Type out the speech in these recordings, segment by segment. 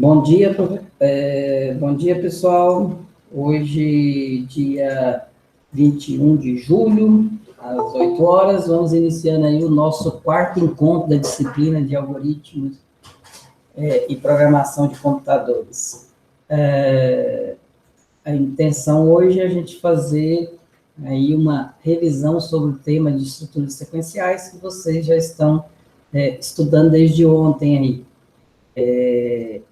Bom dia, pessoal. Hoje, dia 21 de julho, às 8 horas, vamos iniciando aí o nosso quarto encontro da disciplina de algoritmos e programação de computadores. A intenção hoje é a gente fazer aí uma revisão sobre o tema de estruturas sequenciais que vocês já estão estudando desde ontem aí.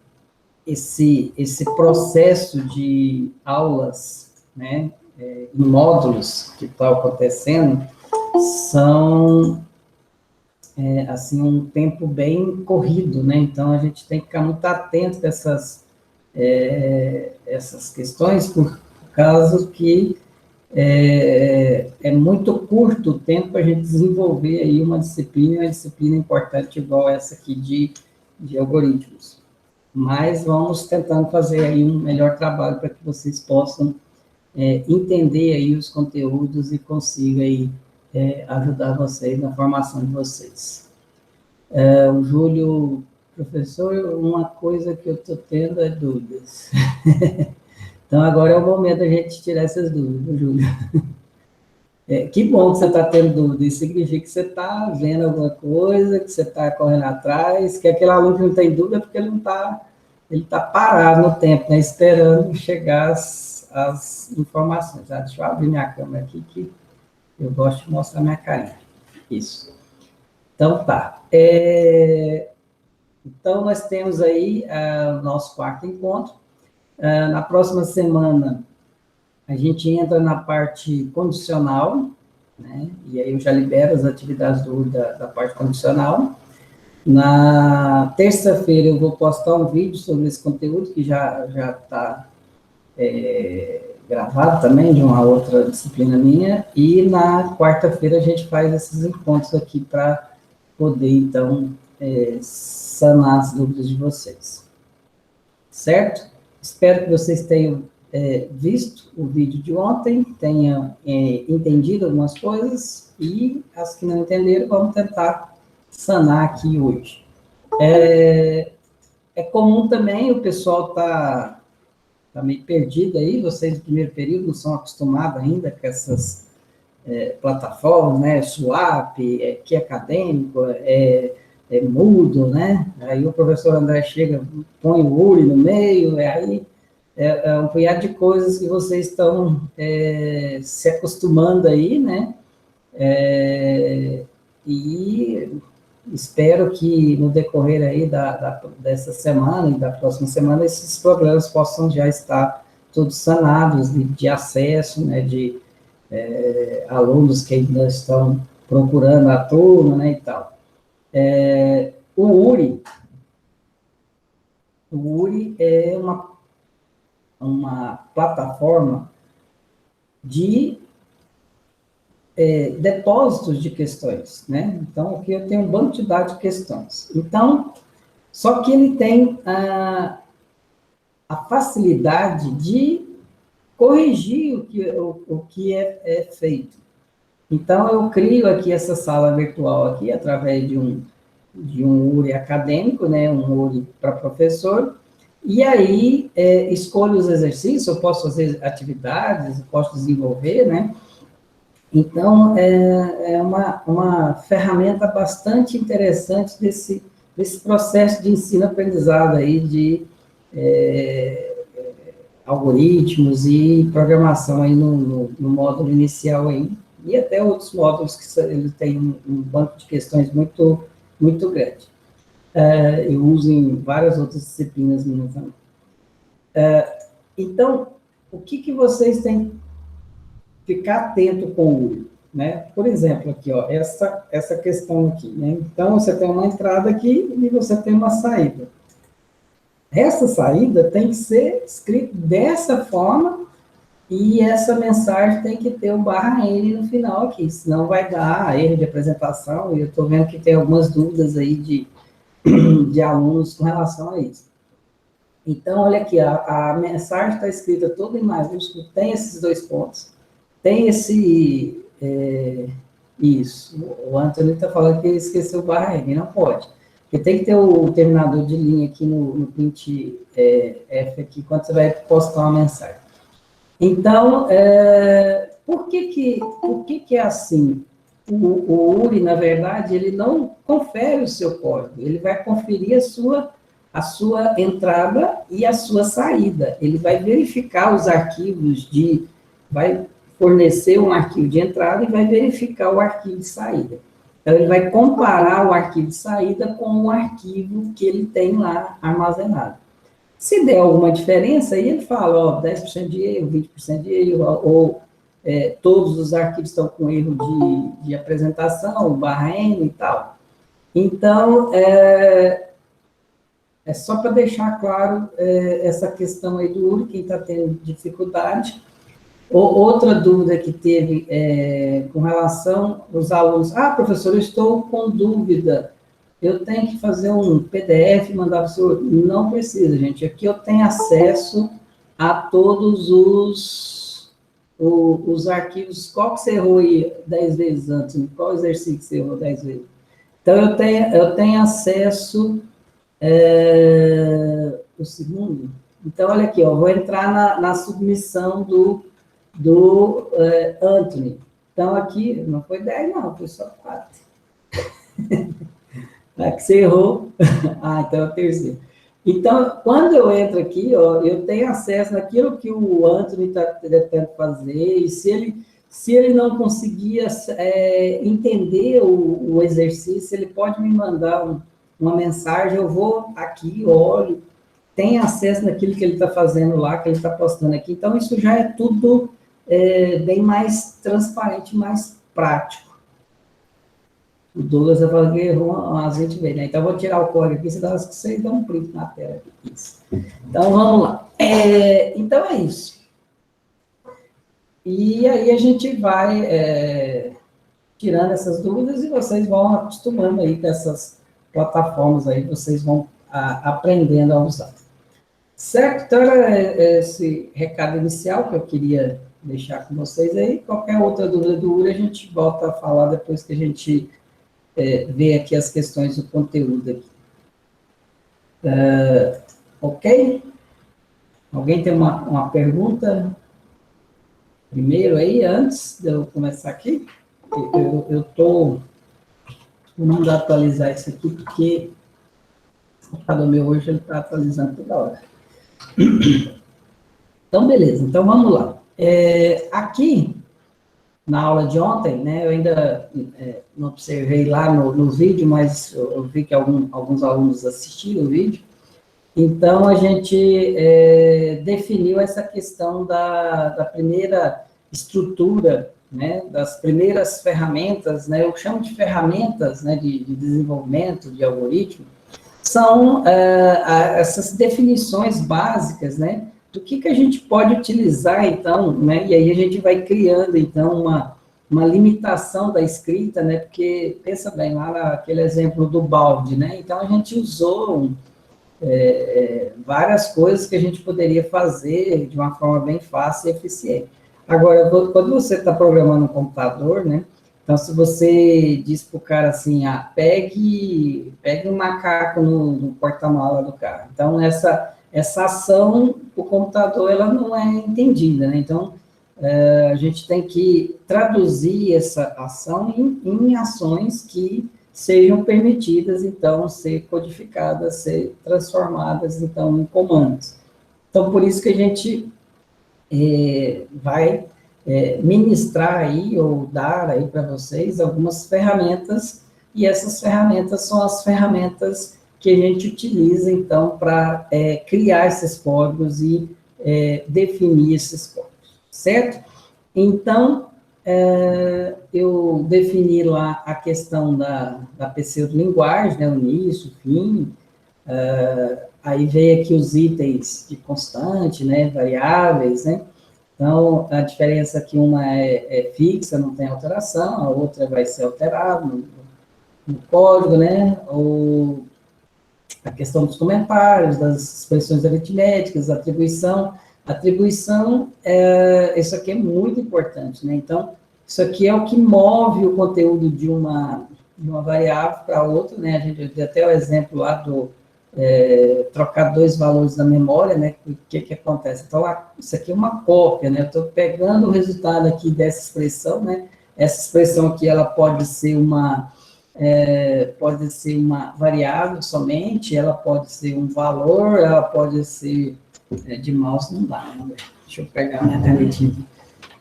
Esse processo de aulas, né, em módulos que está acontecendo, são, assim, um tempo bem corrido, né? Então, a gente tem que ficar muito atento a essas questões, por causa que é muito curto o tempo para a gente desenvolver aí uma disciplina importante igual essa aqui de algoritmos. Mas vamos tentando fazer aí um melhor trabalho para que vocês possam entender aí os conteúdos e consiga aí ajudar vocês na formação de vocês. O Júlio, professor, uma coisa que eu estou tendo é dúvidas. Então, agora é o momento da gente tirar essas dúvidas, Júlio. Que bom que você está tendo dúvida, isso significa que você está vendo alguma coisa, que você está correndo atrás, que aquele aluno que não tem dúvida é porque ele tá parado no tempo, né, esperando chegar as informações. Deixa eu abrir minha câmera aqui, que eu gosto de mostrar minha carinha. Isso. Então, tá. Então, nós temos aí o nosso quarto encontro. Na próxima semana, a gente entra na parte condicional, né? E aí eu já libero as atividades da parte condicional. Na terça-feira eu vou postar um vídeo sobre esse conteúdo, que já está gravado também, de uma outra disciplina minha, e na quarta-feira a gente faz esses encontros aqui para poder, então, sanar as dúvidas de vocês. Certo? Espero que vocês tenham visto o vídeo de ontem, tenham entendido algumas coisas, e as que não entenderam, vamos tentar sanar aqui hoje. É comum também, o pessoal tá meio perdido aí, vocês do primeiro período não são acostumados ainda com essas plataformas, né, Swap, que acadêmico, Moodle, né, aí o professor André chega, põe o URI no meio, aí um punhado de coisas que vocês estão se acostumando aí, né, e espero que no decorrer aí dessa semana e da próxima semana, esses problemas possam já estar todos sanados de acesso, né, de alunos que ainda estão procurando a turma, né, e tal. O URI é uma plataforma de depósitos de questões, né? Então, aqui eu tenho um banco de dados de questões. Então, só que ele tem a facilidade de corrigir o que é feito. Então, eu crio aqui essa sala virtual aqui, através de um URI acadêmico, né? Um URI para professor, e aí escolho os exercícios, eu posso fazer atividades, eu posso desenvolver, né? Então, é uma ferramenta bastante interessante desse processo de ensino-aprendizado aí de algoritmos e programação aí no módulo inicial aí, e até outros módulos que ele tem um banco de questões muito, muito grande. Eu uso em várias outras disciplinas minhas também. Então, o que vocês têm ficar atento com o URI, né? Por exemplo, aqui, ó, essa questão aqui, né? Então, você tem uma entrada aqui e você tem uma saída. Essa saída tem que ser escrita dessa forma e essa mensagem tem que ter um /N no final aqui, senão vai dar erro de apresentação, e eu estou vendo que tem algumas dúvidas aí de alunos com relação a isso. Então, olha aqui, a mensagem está escrita toda em maiúsculo, tem esses dois pontos, tem isso, o Antônio está falando que ele esqueceu o /N, não pode. Porque tem que ter o terminador de linha aqui no print F aqui, quando você vai postar uma mensagem. Então, por que é assim? O URI, na verdade, ele não confere o seu código, ele vai conferir a sua entrada e a sua saída. Ele vai verificar os arquivos vai fornecer um arquivo de entrada e vai verificar o arquivo de saída. Então, ele vai comparar o arquivo de saída com o arquivo que ele tem lá armazenado. Se der alguma diferença, aí ele fala, ó, 10% de erro, 20% de erro, ou todos os arquivos estão com erro de apresentação, /N e tal. Então, é só para deixar claro essa questão aí do URI, quem está tendo dificuldade. Outra dúvida que teve com relação aos alunos, professor, eu estou com dúvida, eu tenho que fazer um PDF e mandar para o senhor? Não precisa, gente, aqui eu tenho acesso a todos os arquivos. Qual que você errou aí 10 vezes antes? Qual exercício que você errou 10 vezes? Então, eu tenho acesso, o segundo, então, olha aqui, ó, vou entrar na submissão do Anthony. Então, aqui, não foi 10, não, foi só 4. Que você errou. Então é o terceiro. Então, quando eu entro aqui, ó, eu tenho acesso naquilo que o Anthony está tentando fazer, e se ele não conseguir entender o exercício, ele pode me mandar uma mensagem, eu vou aqui, olho, tem acesso naquilo que ele está fazendo lá, que ele está postando aqui. Então, isso já é tudo bem mais transparente, mais prático. O Douglas vai falar que errou umas 20 vezes, né? Então, eu vou tirar o código aqui, vocês dão um print na tela aqui. Isso. Então, vamos lá. Então, é isso. E aí, a gente vai tirando essas dúvidas e vocês vão acostumando aí com essas plataformas aí, vocês vão aprendendo a usar. Certo? Então, era esse recado inicial que eu queria deixar com vocês aí. Qualquer outra dúvida do URI, a gente volta a falar depois que a gente ver aqui as questões do conteúdo aqui. Ok? Alguém tem uma pergunta? Primeiro aí, antes de eu começar aqui, eu estou mandando atualizar isso aqui, porque o computador meu hoje ele está atualizando toda hora. Então, beleza. Então, vamos lá. Aqui, na aula de ontem, né, eu ainda não observei lá no vídeo, mas eu vi que alguns alunos assistiram o vídeo. Então, a gente definiu essa questão da primeira estrutura, né, das primeiras ferramentas, né, eu chamo de ferramentas, né, de desenvolvimento de algoritmo, são essas definições básicas, né, do que a gente pode utilizar, então, né, e aí a gente vai criando, então, uma limitação da escrita, né, porque, pensa bem, lá naquele exemplo do balde, né, então a gente usou várias coisas que a gente poderia fazer de uma forma bem fácil e eficiente. Agora, quando você está programando um computador, né, então, se você diz para o cara assim, pegue um macaco no porta-mala do carro. Então, essa ação, o computador, ela não é entendida, né? Então, a gente tem que traduzir essa ação em ações que sejam permitidas, então, ser codificadas, ser transformadas, então, em comandos. Então, por isso que a gente vai ministrar aí, ou dar aí para vocês algumas ferramentas, e essas ferramentas são as ferramentas que a gente utiliza, então, para criar esses códigos e definir esses códigos, certo? Então, eu defini lá a questão da pseudolinguagem, né, o início, o fim, aí veio aqui os itens de constante, né, variáveis, né, então, a diferença é que uma é fixa, não tem alteração, a outra vai ser alterada no código, né, ou a questão dos comentários, das expressões aritméticas, atribuição. Atribuição, isso aqui é muito importante, né, então, isso aqui é o que move o conteúdo de uma de uma variável para outra, né? A gente deu até o exemplo lá do trocar dois valores da memória, né? O que acontece? Então, isso aqui é uma cópia, né? Eu estou pegando o resultado aqui dessa expressão, né? Essa expressão aqui, ela pode ser uma variável somente, ela pode ser um valor, ela pode ser de mouse, não dá, né? Deixa eu pegar minha canetinha aqui.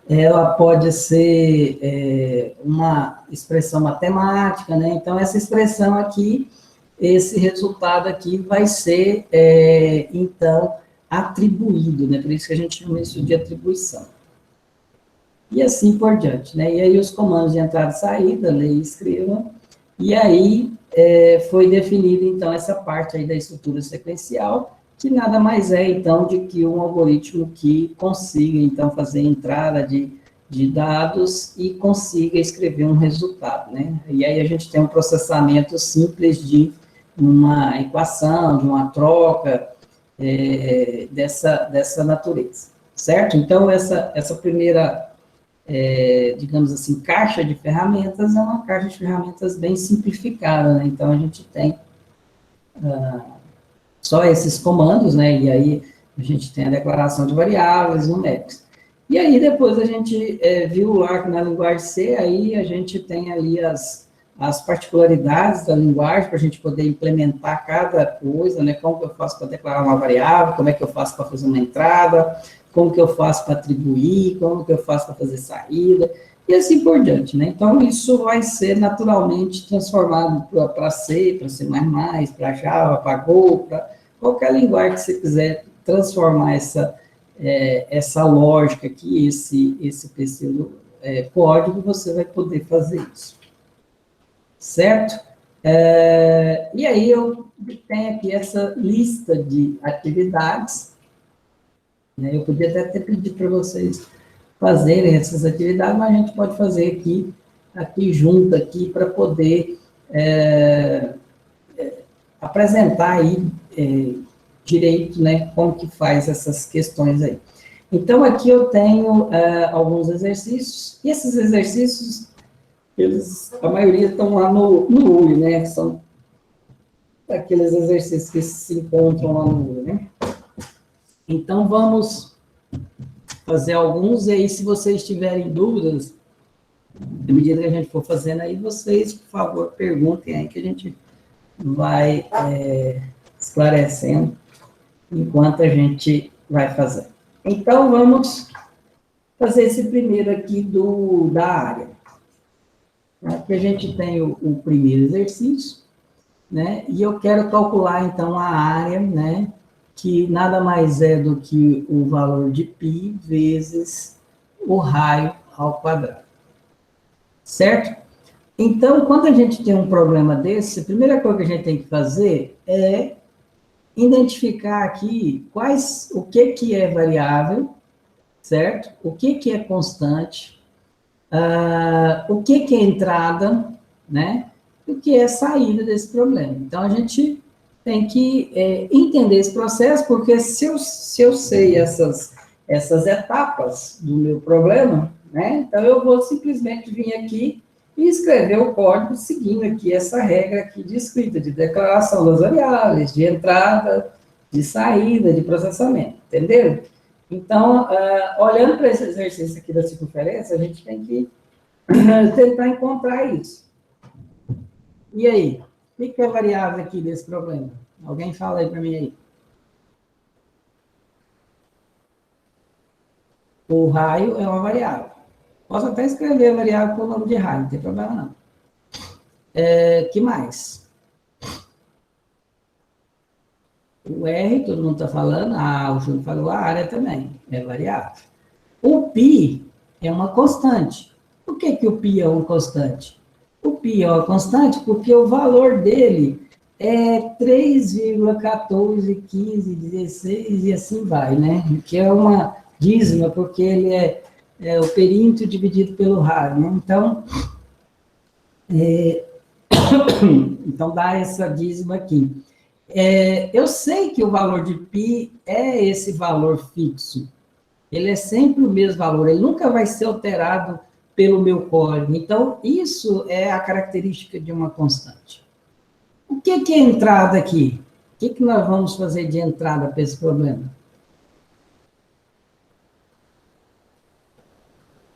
Ela pode ser uma expressão matemática, né? Então, essa expressão aqui, esse resultado aqui vai ser, então, atribuído, né? Por isso que a gente chama isso de atribuição. E assim por diante, né? E aí os comandos de entrada e saída, leia e escreva, e aí foi definida, então, essa parte aí da estrutura sequencial, que nada mais é, então, de que um algoritmo que consiga, então, fazer entrada de dados e consiga escrever um resultado, né? E aí a gente tem um processamento simples de uma equação, de uma troca dessa natureza, certo? Então, essa primeira, digamos assim, caixa de ferramentas é uma caixa de ferramentas bem simplificada, né? Então, a gente tem só esses comandos, né? E aí a gente tem a declaração de variáveis numéricas. E aí depois a gente viu lá que na linguagem C, aí a gente tem ali as particularidades da linguagem para a gente poder implementar cada coisa, né? Como que eu faço para declarar uma variável, como é que eu faço para fazer uma entrada, como que eu faço para atribuir, como que eu faço para fazer saída, e assim por diante, né? Então, isso vai ser naturalmente transformado para C, para C++, para Java, para Go, para qualquer linguagem que você quiser transformar essa lógica aqui, esse pseudo código, você vai poder fazer isso. Certo? E aí eu tenho aqui essa lista de atividades, né? Eu podia até ter pedido para vocês fazerem essas atividades, mas a gente pode fazer aqui junto, aqui, para poder apresentar aí direito, né, como que faz essas questões aí. Então, aqui eu tenho alguns exercícios, e esses exercícios, a maioria estão lá no ULI, né, são aqueles exercícios que se encontram lá no ULI, né. Então, vamos fazer alguns, e aí, se vocês tiverem dúvidas, à medida que a gente for fazendo aí, vocês, por favor, perguntem aí, que a gente vai esclarecendo enquanto a gente vai fazer. Então, vamos fazer esse primeiro aqui da área. Aqui a gente tem o primeiro exercício, né? E eu quero calcular, então, a área, né? Que nada mais é do que o valor de π vezes o raio ao quadrado. Certo? Então, quando a gente tem um problema desse, a primeira coisa que a gente tem que fazer é identificar aqui o que é variável, certo? O que é constante, o que é entrada, né? E o que é saída desse problema. Então, a gente tem que entender esse processo, porque se eu sei essas etapas do meu problema, né? Então, eu vou simplesmente vir aqui e escrever o código seguindo aqui essa regra aqui de escrita, de declaração das variáveis, de entrada, de saída, de processamento, entendeu? Então, olhando para esse exercício aqui da circunferência, a gente tem que tentar encontrar isso. E aí? O que é variável aqui desse problema? Alguém fala aí para mim aí. O raio é uma variável. Posso até escrever a variável com o nome de raio, não tem problema não. Que mais? O R, todo mundo está falando. O Júnior falou, a área também é variável. O π é uma constante. Por que o π é uma constante? O π é uma constante porque o valor dele é 3,141516 e assim vai, né? Que é uma dízima, porque ele é o perímetro dividido pelo raio, né? Então, então dá essa dízima aqui. Eu sei que o valor de π é esse valor fixo. Ele é sempre o mesmo valor, ele nunca vai ser alterado pelo meu código. Então, isso é a característica de uma constante. O que é entrada aqui? O que nós vamos fazer de entrada para esse problema?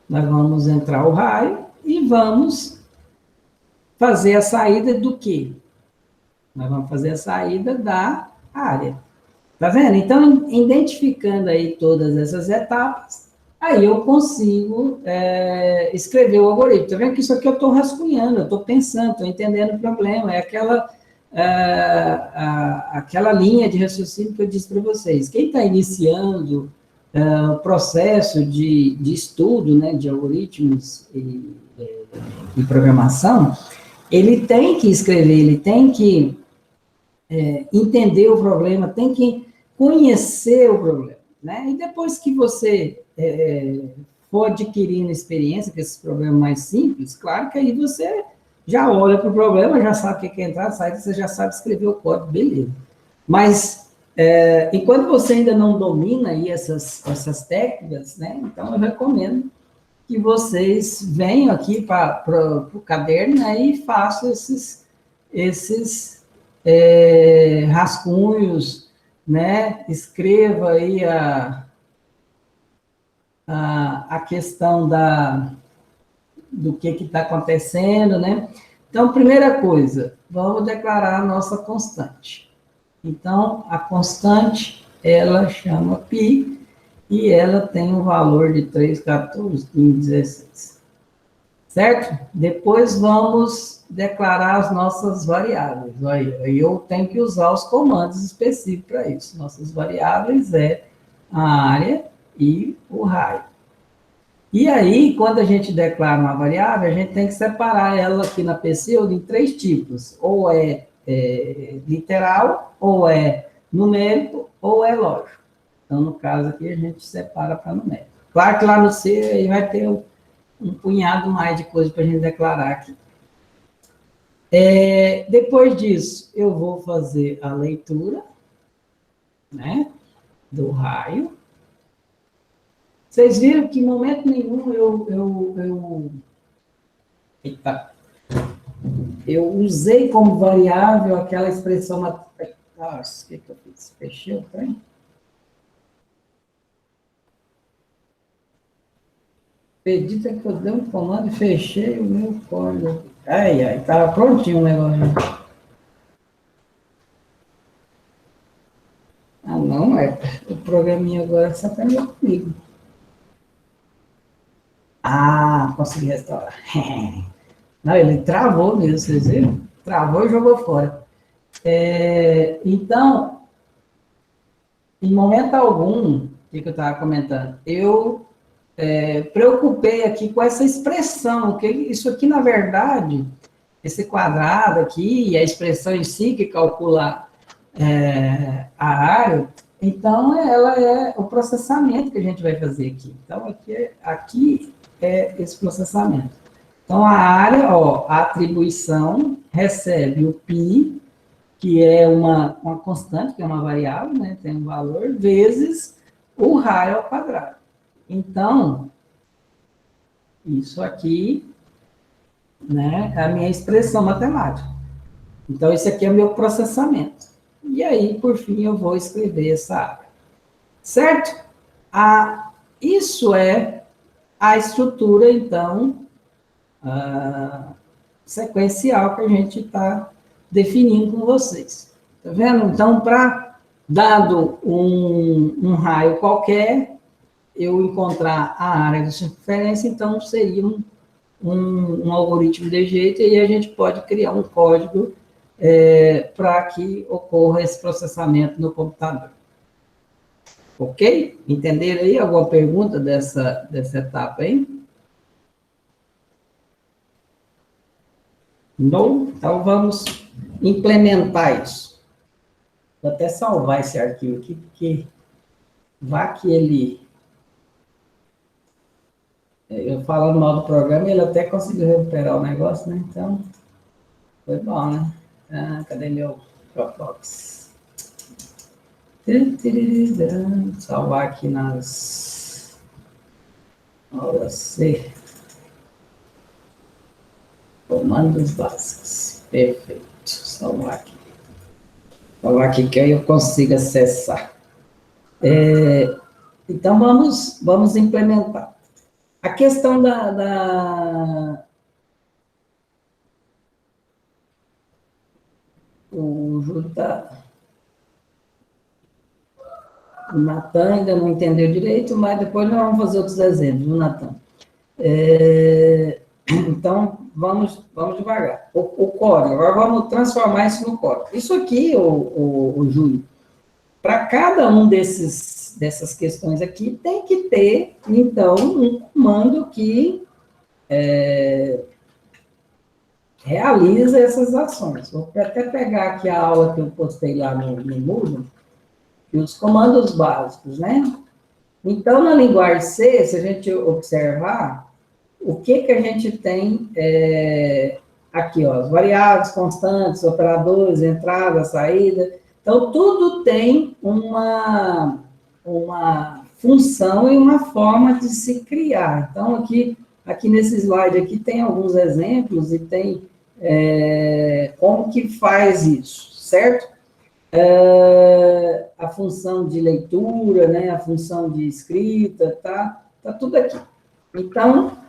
Nós vamos entrar o raio e vamos fazer a saída do quê? Nós vamos fazer a saída da área. Tá vendo? Então, identificando aí todas essas etapas, aí eu consigo escrever o algoritmo. Tá vendo que isso aqui eu estou rascunhando, eu estou pensando, estou entendendo o problema. É aquela linha de raciocínio que eu disse para vocês. Quem está iniciando o processo de estudo, né, de algoritmos e programação, ele tem que escrever, ele tem que entender o problema, tem que conhecer o problema, né? E depois que você for adquirindo experiência com esses problemas mais simples, claro que aí você já olha para o problema, já sabe o que é entrar, saída, você já sabe escrever o código, beleza. Mas, enquanto você ainda não domina aí essas técnicas, né? Então, eu recomendo que vocês venham aqui para o caderno, né, e façam esses rascunhos, né? Escreva aí a questão do que está acontecendo, né? Então, primeira coisa, vamos declarar a nossa constante. Então, a constante, ela chama π, e ela tem um valor de 3, 14, 15, 16. Certo? Depois vamos declarar as nossas variáveis. Aí eu tenho que usar os comandos específicos para isso. Nossas variáveis é a área e o raio. E aí, quando a gente declara uma variável, a gente tem que separar ela aqui na pseudo em 3 tipos. Ou é literal, ou é numérico, ou é lógico. Então, no caso aqui, a gente separa para numérico. Claro que lá no C aí vai ter um punhado mais de coisa para a gente declarar aqui. Depois disso, eu vou fazer a leitura, né, do raio. Vocês viram que em momento nenhum eu usei como variável aquela expressão... Nossa, o que eu fiz? Fechei o trem? Acredita que eu dei um comando e fechei o meu código. Ai, estava prontinho o negócio. Ah, não, o programinha agora sacaneou comigo. Ah, consegui restaurar. Não, ele travou mesmo, vocês viram? Travou e jogou fora. Então, em momento algum, o que eu estava comentando, eu preocupei aqui com essa expressão, que isso aqui, na verdade, esse quadrado aqui, e a expressão em si, que calcula a área, então, ela é o processamento que a gente vai fazer aqui. Então, aqui é esse processamento. Então, a área, ó, a atribuição recebe o π, que é uma constante, que é uma variável, né, tem um valor, vezes o raio ao quadrado. Então, isso aqui, né, é a minha expressão matemática. Então, esse aqui é o meu processamento. E aí, por fim, eu vou escrever essa área. Certo? Isso é a estrutura, então, sequencial que a gente está definindo com vocês. Tá vendo? Então, dado um raio qualquer, eu encontrar a área de circunferência, então seria um algoritmo de jeito, e a gente pode criar um código para que ocorra esse processamento no computador. Ok? Entenderam aí alguma pergunta dessa etapa aí? Não? Então, vamos implementar isso. Vou até salvar esse arquivo aqui, porque vai que ele... Eu falando mal do programa, ele até conseguiu recuperar o negócio, né? Então, foi bom, né? Cadê meu Dropbox? Salvar aqui nas aulas C. Comandos básicos. Perfeito. Salvar aqui. Salvar aqui que aí eu consigo acessar. Então, vamos implementar. A questão o Júlio o Natan ainda não entendeu direito, mas depois nós vamos fazer outros exemplos, viu, Natan? Então, vamos devagar. O código, agora vamos transformar isso no código. Isso aqui, o Júlio, para cada um dessas questões aqui, tem que ter, então, um comando que realiza essas ações. Vou até pegar aqui a aula que eu postei lá no Moodle, e os comandos básicos, né? Então, na linguagem C, se a gente observar, o que a gente tem aqui, ó, as variáveis, constantes, operadores, entrada, saída. Então, tudo tem uma função e uma forma de se criar. Então, aqui nesse slide aqui tem alguns exemplos e tem como que faz isso, certo? A função de leitura, né, a função de escrita, tá tudo aqui. Então,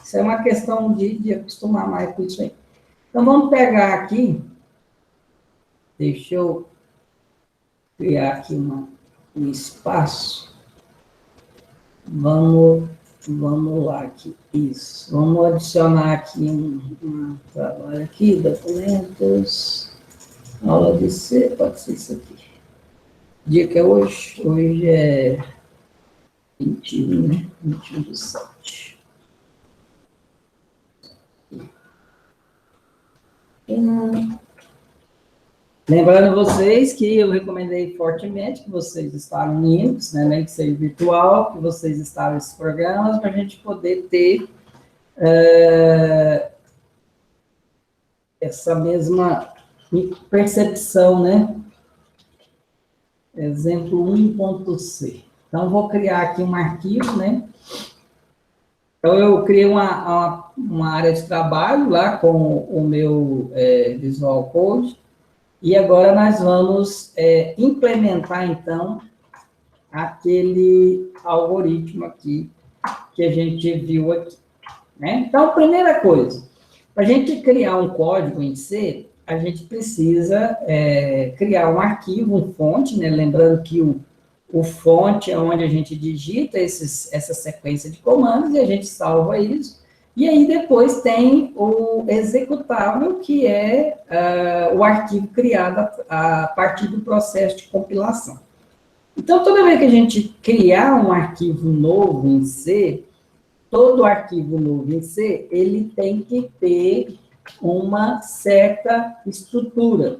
isso é uma questão de acostumar mais com isso aí. Então, vamos pegar aqui, deixa eu criar aqui um espaço, vamos lá aqui, isso, vamos adicionar aqui um trabalho aqui, documentos, aula de C, pode ser isso aqui. Dia que é hoje? Hoje é 21, né? 21 de 7. Lembrando vocês que eu recomendei fortemente que vocês instalem Linux, né, nem que seja virtual, que vocês instalem esses programas para a gente poder ter essa mesma percepção, né? Exemplo 1.c. Então, vou criar aqui um arquivo, né? Então, eu criei uma área de trabalho lá com o meu Visual Code, e agora nós vamos implementar, então, aquele algoritmo aqui que a gente viu aqui, né? Então, primeira coisa, para a gente criar um código em C, a gente precisa criar um arquivo, um fonte, né? Lembrando que o fonte é onde a gente digita essa sequência de comandos e a gente salva isso. E aí depois tem o executável, que é o arquivo criado a partir do processo de compilação. Então, toda vez que a gente criar um arquivo novo em C, todo arquivo novo em C, ele tem que ter uma certa estrutura.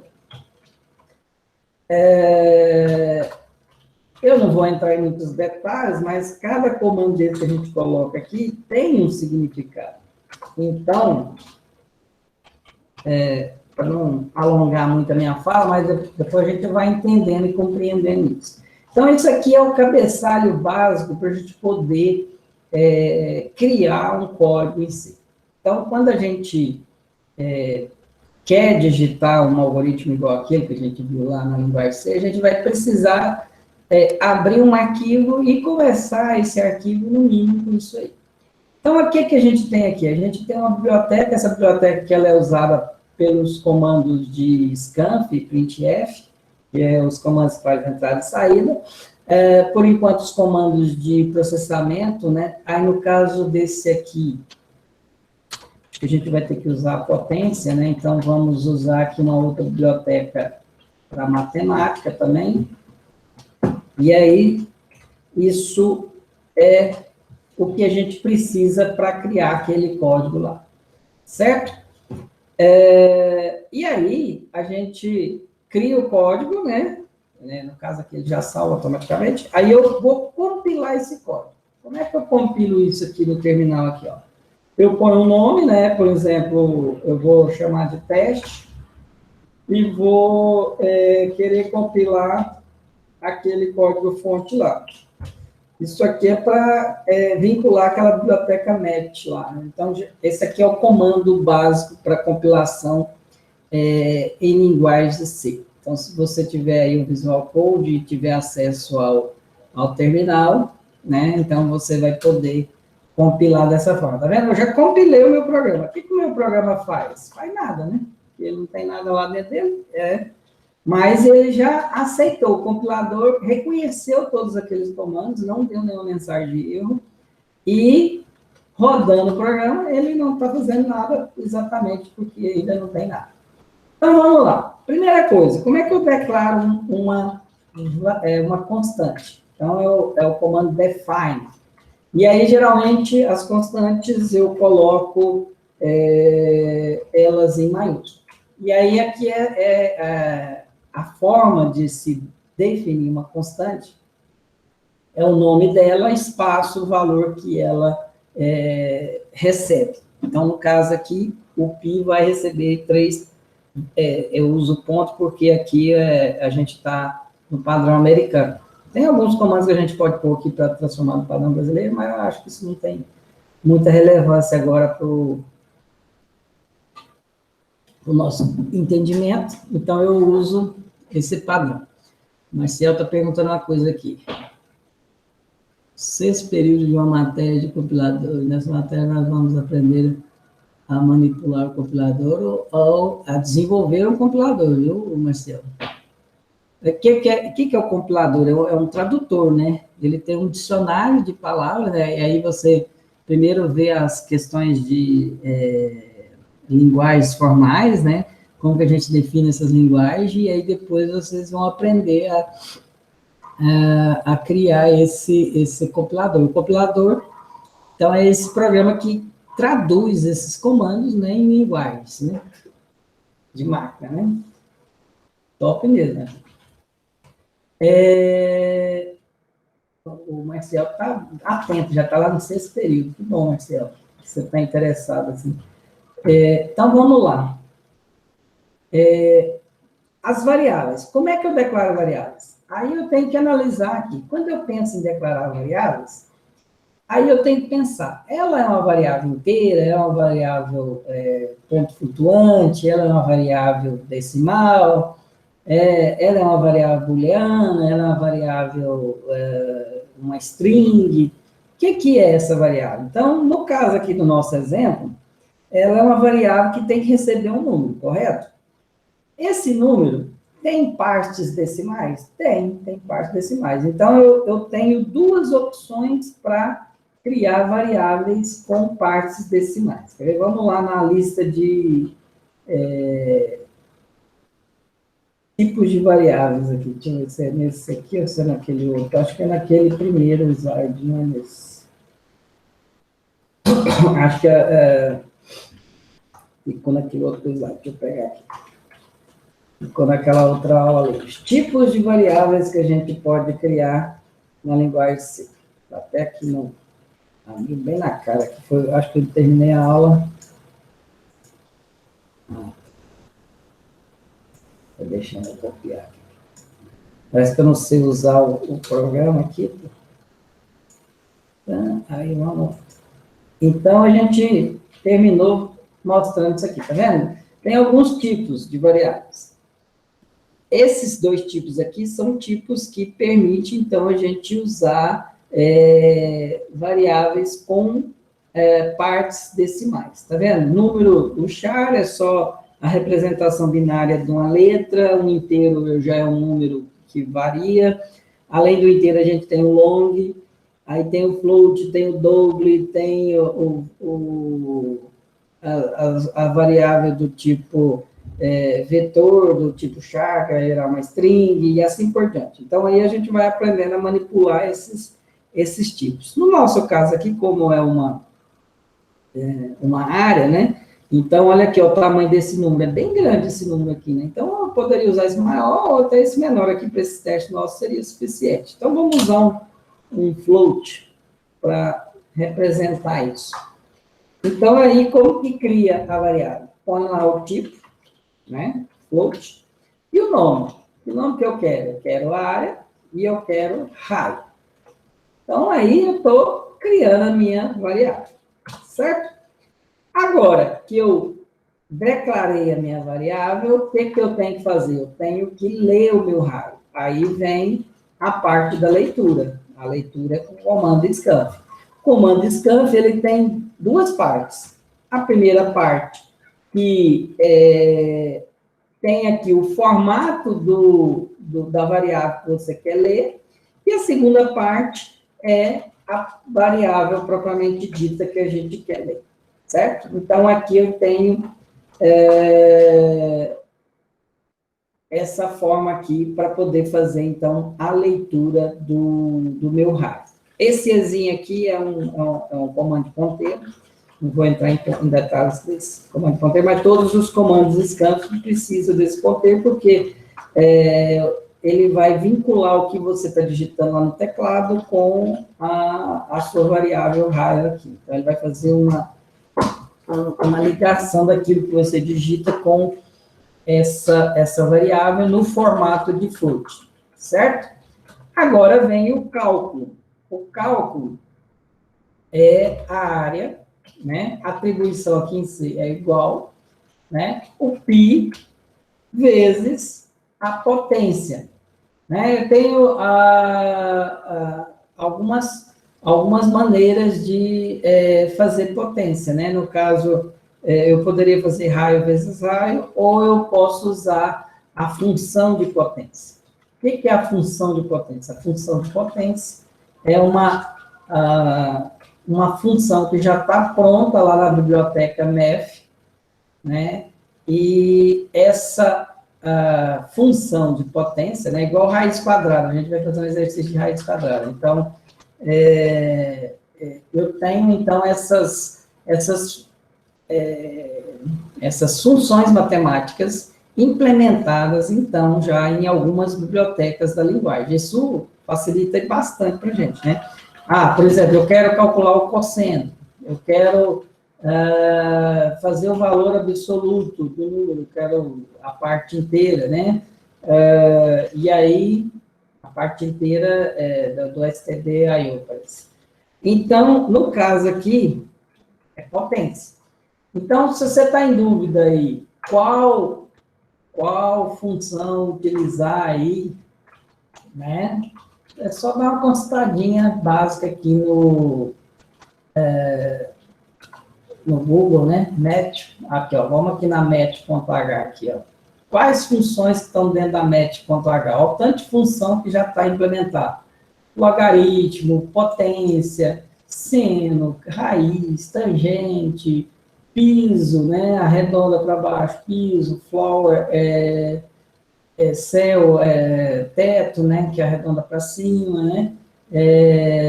Eu não vou entrar em muitos detalhes, mas cada comando desse que a gente coloca aqui tem um significado. Então, para não alongar muito a minha fala, mas depois a gente vai entendendo e compreendendo isso. Então, isso aqui é o cabeçalho básico para a gente poder criar um código em si. Então, quando a gente quer digitar um algoritmo igual aquele que a gente viu lá na linguagem C, a gente vai precisar abrir um arquivo e conversar esse arquivo no mínimo com isso aí. Então, o que a gente tem aqui? A gente tem uma biblioteca, essa biblioteca que ela é usada pelos comandos de scanf e printf, que é os comandos que fazem entrada e saída. Por enquanto, os comandos de processamento, né? Aí, no caso desse aqui, a gente vai ter que usar a potência, né? Então, vamos usar aqui uma outra biblioteca para matemática também. E aí, isso é o que a gente precisa para criar aquele código lá, certo? E aí, a gente cria o código, né? No caso aqui, ele já salva automaticamente. Aí, eu vou compilar esse código. Como é que eu compilo isso aqui no terminal aqui, ó? Eu ponho um nome, né? Por exemplo, eu vou chamar de teste e vou querer compilar aquele código fonte lá. Isso aqui é para vincular aquela biblioteca MET lá. Então, esse aqui é o comando básico para compilação em linguagem C. Então, se você tiver aí o Visual Code e tiver acesso ao terminal, né, então você vai poder compilar dessa forma. Tá vendo? Eu já compilei o meu programa. O que o meu programa faz? Faz nada, né? Ele não tem nada lá dentro dele. Mas ele já aceitou, o compilador reconheceu todos aqueles comandos, não deu nenhuma mensagem de erro, e rodando o programa, ele não está fazendo nada exatamente porque ainda não tem nada. Então, vamos lá. Primeira coisa, como é que eu declaro uma constante? Então, é o comando define. E aí, geralmente, as constantes eu coloco elas em maiúsculo. E aí, aqui a forma de se definir uma constante é o nome dela, espaço, o valor que ela recebe. Então, no caso aqui, o pi vai receber 3. Eu uso ponto porque aqui a gente está no padrão americano. Tem alguns comandos que a gente pode pôr aqui para transformar no padrão brasileiro, mas eu acho que isso não tem muita relevância agora para o nosso entendimento, então eu uso esse padrão. O Marcel está perguntando uma coisa aqui. Sexto período de uma matéria de compilador. Nessa matéria nós vamos aprender a manipular o compilador ou a desenvolver o compilador, viu, Marcelo? O que é o compilador? É um tradutor, né? Ele tem um dicionário de palavras, né? E aí você primeiro vê as questões de linguagens formais, né? Como que a gente define essas linguagens, e aí depois vocês vão aprender a criar esse compilador. O compilador, então, é esse programa que traduz esses comandos, né, em linguagens, né, de máquina, né? Top mesmo, né? O Marcel está atento, já está lá no sexto período. Que bom, Marcel, você está interessado, assim. Então, vamos lá. As variáveis. Como é que eu declaro variáveis? Aí eu tenho que analisar aqui. Quando eu penso em declarar variáveis, aí eu tenho que pensar, ela é uma variável inteira, ela é uma variável ponto flutuante, ela é uma variável decimal, ela é uma variável booleana, ela é uma variável, uma string. O que é essa variável? Então, no caso aqui do nosso exemplo, ela é uma variável que tem que receber um número, correto? Esse número tem partes decimais? Tem partes decimais. Então, eu tenho duas opções para criar variáveis com partes decimais. Vamos lá na lista de tipos de variáveis aqui. Deixa eu ver se é nesse aqui ou se é naquele outro. Acho que é naquele primeiro slide, não é nesse. Acho que ficou naquele outro slide. Deixa eu pegar aqui. Ficou naquela outra aula ali. Os tipos de variáveis que a gente pode criar na linguagem C. Até aqui no... Ali bem na cara, que foi, acho que eu terminei a aula. Estou deixando eu copiar aqui. Parece que eu não sei usar o programa aqui. Então, aí vamos. Então, a gente terminou mostrando isso aqui, tá vendo? Tem alguns tipos de variáveis. Esses dois tipos aqui são tipos que permitem, então, a gente usar variáveis com partes decimais, tá vendo? Número, o char é só a representação binária de uma letra, um inteiro já é um número que varia, além do inteiro a gente tem o long, aí tem o float, tem o double, tem a variável do tipo vetor, do tipo char, que era uma string, e assim por diante. Então, aí a gente vai aprendendo a manipular esses tipos. No nosso caso aqui, como é uma área, né? Então, olha aqui, ó, o tamanho desse número, é bem grande esse número aqui, né? Então, eu poderia usar esse maior ou até esse menor aqui para esse teste nosso seria suficiente. Então, vamos usar um float para representar isso. Então, aí, como que cria a variável? Põe lá o tipo, né? Float, e o nome. O nome que eu quero? Eu quero área e eu quero raio. Então, aí eu estou criando a minha variável, certo? Agora que eu declarei a minha variável, o que eu tenho que fazer? Eu tenho que ler o meu raio. Aí vem a parte da leitura. A leitura é com o comando scanf. O comando scanf, ele tem duas partes. A primeira parte, que tem aqui o formato da variável que você quer ler, e a segunda parte é a variável propriamente dita que a gente quer ler, certo? Então, aqui eu tenho essa forma aqui para poder fazer, então, a leitura do meu raio. Esse Ezinho aqui é um comando ponteiro, não vou entrar em detalhes desse comando ponteiro, mas todos os comandos scanf precisam desse ponteiro, porque ele vai vincular o que você está digitando lá no teclado com a sua variável raio aqui. Então, ele vai fazer uma ligação daquilo que você digita com essa variável no formato de float, certo? Agora vem o cálculo. O cálculo é a área, né? A atribuição aqui em C é igual, né? O π vezes a potência, né? Eu tenho algumas maneiras de fazer potência, né? No caso, eu poderia fazer raio vezes raio, ou eu posso usar a função de potência. O que é a função de potência? A função de potência é uma função que já está pronta lá na biblioteca MEF, né? E essa função de potência, né? Igual raiz quadrada, a gente vai fazer um exercício de raiz quadrada. Então, eu tenho, então, essas funções matemáticas implementadas, então, já em algumas bibliotecas da linguagem. Isso facilita bastante para a gente, né? Por exemplo, eu quero calcular o cosseno, eu quero fazer o valor absoluto do número, quero a parte inteira, né? E aí, a parte inteira do std.io, parece. Então, no caso aqui, é potência. Então, se você está em dúvida aí, qual função utilizar aí, né? É só dar uma consultadinha básica aqui no Google, né? Match, aqui, ó, vamos aqui na match.h, aqui, ó. Quais funções que estão dentro da match.h? Olha o tanto de função que já está implementada. Logaritmo, potência, seno, raiz, tangente, piso, né? Arredonda para baixo, piso, floor, céu, teto, né? Que arredonda para cima, né?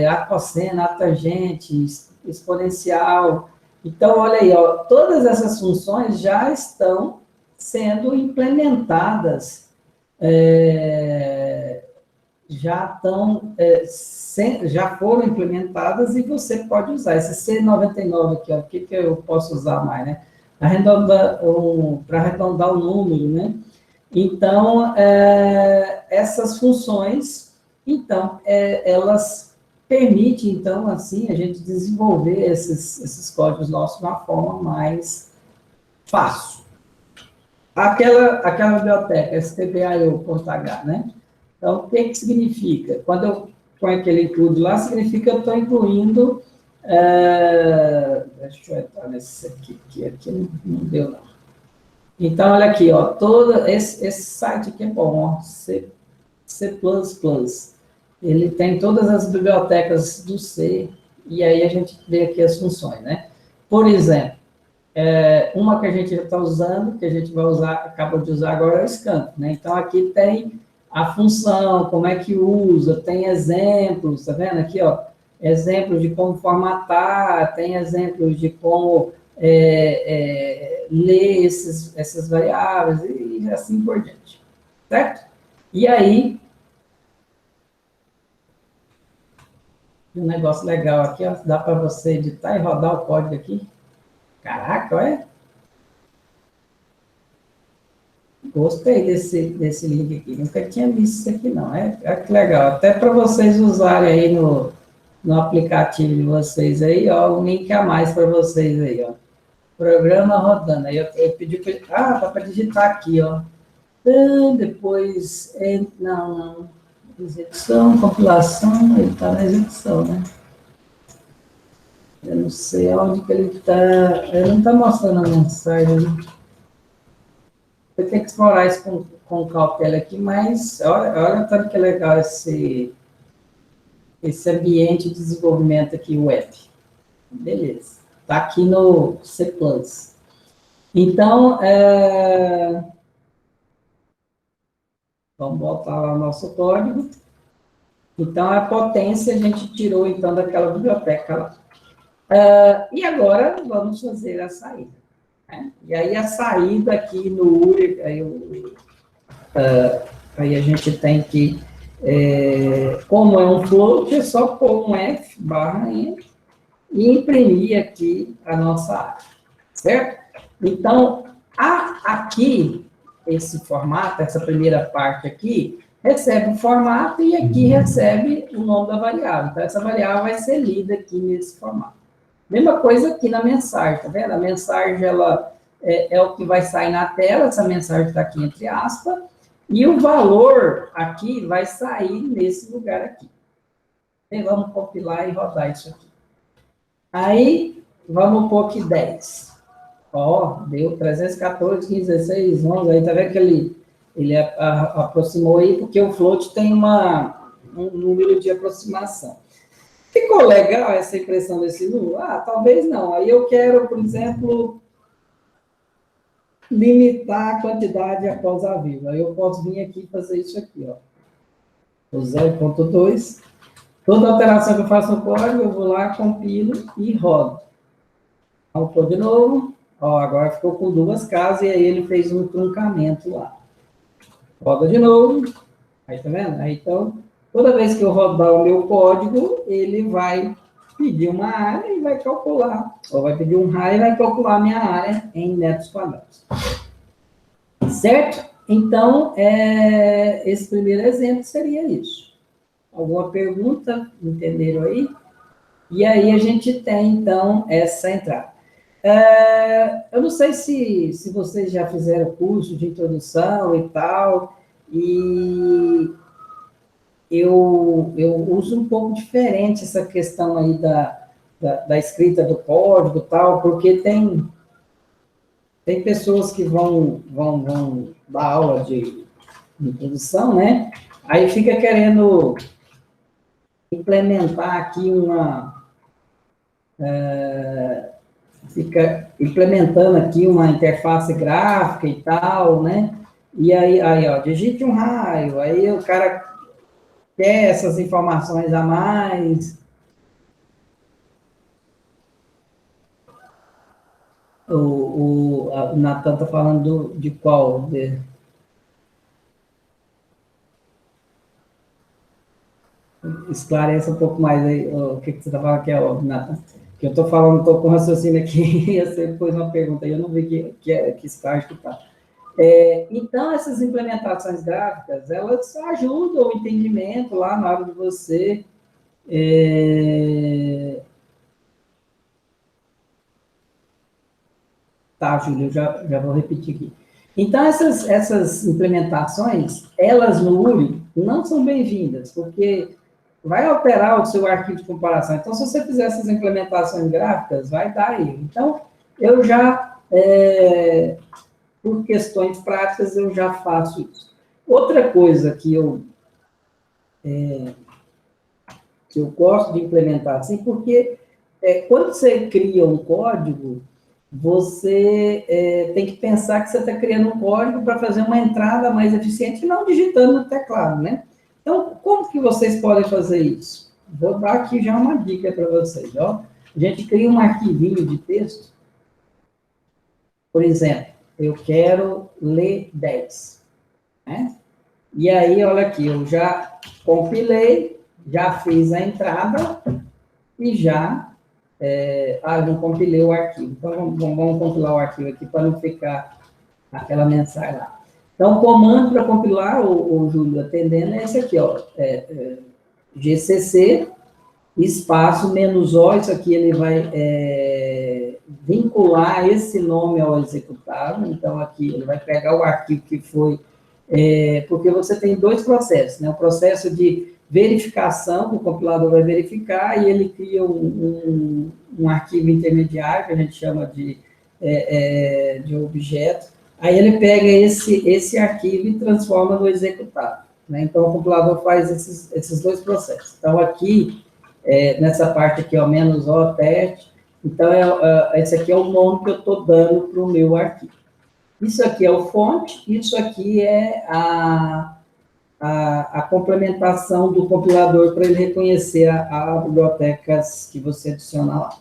A cossena, a tangente, exponencial. Então, olha aí, ó, todas essas funções já estão sendo implementadas, já foram implementadas e você pode usar. Esse C99 aqui, ó, o que eu posso usar mais, né? Para arredondar o número, né? Então, essas funções, então, elas permitem, então, assim, a gente desenvolver esses códigos nossos de uma forma mais fácil. Aquela biblioteca, stdio.h, né? Então, o que significa? Quando eu ponho aquele include lá, significa que eu estou incluindo... deixa eu entrar nesse aqui, que aqui não deu, não. Então, olha aqui, ó, esse site aqui é bom, ó, C++. Ele tem todas as bibliotecas do C, e aí a gente vê aqui as funções, né? Por exemplo, uma que a gente já está usando, que a gente vai usar, acaba de usar agora, é o scanf, né? Então, aqui tem a função, como é que usa, tem exemplos, tá vendo aqui, ó? Exemplos de como formatar, tem exemplos de como ler essas variáveis e assim por diante, certo? E aí, um negócio legal aqui, ó, dá para você editar e rodar o código aqui. Caraca, olha. Gostei desse link aqui. Nunca tinha visto isso aqui, não. Que legal. Até para vocês usarem aí no aplicativo de vocês aí, ó, um link a mais para vocês aí, ó. Programa rodando. Aí eu pedi para digitar aqui, ó. Depois, não, execução, compilação, ele está na execução, né? Eu não sei onde que ele está, ele não está mostrando a mensagem. Eu tenho que explorar isso com cautela aqui, mas olha tanto que é legal esse ambiente de desenvolvimento aqui, web. Beleza. Está aqui no C++. Então, vamos voltar lá ao nosso código. Então, a potência a gente tirou, então, daquela biblioteca lá. E agora, vamos fazer a saída. Né? E aí, a saída aqui no URI, aí a gente tem que, como é um float, é só pôr um F barra N e imprimir aqui a nossa área, certo? Então, aqui, esse formato, essa primeira parte aqui, recebe o formato e aqui recebe o nome da variável. Então, essa variável vai ser lida aqui nesse formato. Mesma coisa aqui na mensagem, tá vendo? A mensagem, ela é o que vai sair na tela, essa mensagem está aqui entre aspas, e o valor aqui vai sair nesse lugar aqui. E vamos compilar e rodar isso aqui. Aí, vamos pôr aqui 10. Ó, deu 314, 15, 16, 11, aí tá vendo que ele aproximou aí, porque o float tem um número de aproximação. Ficou legal essa impressão desse número? Talvez não. Aí eu quero, por exemplo, limitar a quantidade após a vírgula. Aí eu posso vir aqui e fazer isso aqui, ó. O 0.2. Toda alteração que eu faço no código, eu vou lá, compilo e rodo. Autor de novo. Ó, agora ficou com duas casas e aí ele fez um truncamento lá. Roda de novo. Aí, tá vendo? Aí, então, toda vez que eu rodar o meu código, ele vai pedir uma área e vai calcular. Ou vai pedir um raio e vai calcular a minha área em metros quadrados. Certo? Então, esse primeiro exemplo seria isso. Alguma pergunta? Entenderam aí? E aí a gente tem, então, essa entrada. Eu não sei se vocês já fizeram curso de introdução e tal, e eu uso um pouco diferente essa questão aí da escrita do código e tal, porque tem pessoas que vão dar aula de introdução, né? Aí fica querendo implementar aqui fica implementando aqui uma interface gráfica e tal, né? E aí ó, digite um raio, aí o cara quer essas informações a mais. O Natan está falando de qual? Esclareça um pouco mais aí o que você está falando que é óbvio, Natan. Que eu estou falando, estou com raciocínio aqui, e você pôs uma pergunta, e eu não vi que estágio que está. Então, essas implementações gráficas, elas ajudam o entendimento lá na hora de você Tá, Júlio, eu já vou repetir aqui. Então, essas implementações, elas no URI não são bem-vindas, porque vai alterar o seu arquivo de comparação. Então, se você fizer essas implementações gráficas, vai dar erro. Então, eu já, por questões práticas, eu já faço isso. Outra coisa que eu gosto de implementar assim, porque quando você cria um código, você tem que pensar que você está criando um código para fazer uma entrada mais eficiente, não digitando no teclado, né? Então, como que vocês podem fazer isso? Vou dar aqui já uma dica para vocês, ó. A gente cria um arquivinho de texto. Por exemplo, eu quero ler 10, né? E aí, olha aqui, eu já compilei, já fiz a entrada e já não compilei o arquivo. Então, vamos compilar o arquivo aqui para não ficar aquela mensagem lá. Então, o comando para compilar, o Júlio atendendo, é esse aqui, ó, GCC, espaço menos O, isso aqui ele vai vincular esse nome ao executável, então aqui ele vai pegar o arquivo que foi, porque você tem dois processos, né? O processo de verificação, que o compilador vai verificar, e ele cria um arquivo intermediário, que a gente chama de objeto, aí ele pega esse arquivo e transforma no executável, né? Então, o compilador faz esses dois processos. Então, aqui, nessa parte aqui, ó, menos O, teste, então, esse aqui é o nome que eu estou dando para o meu arquivo. Isso aqui é o fonte, isso aqui é a complementação do compilador para ele reconhecer as bibliotecas que você adiciona lá.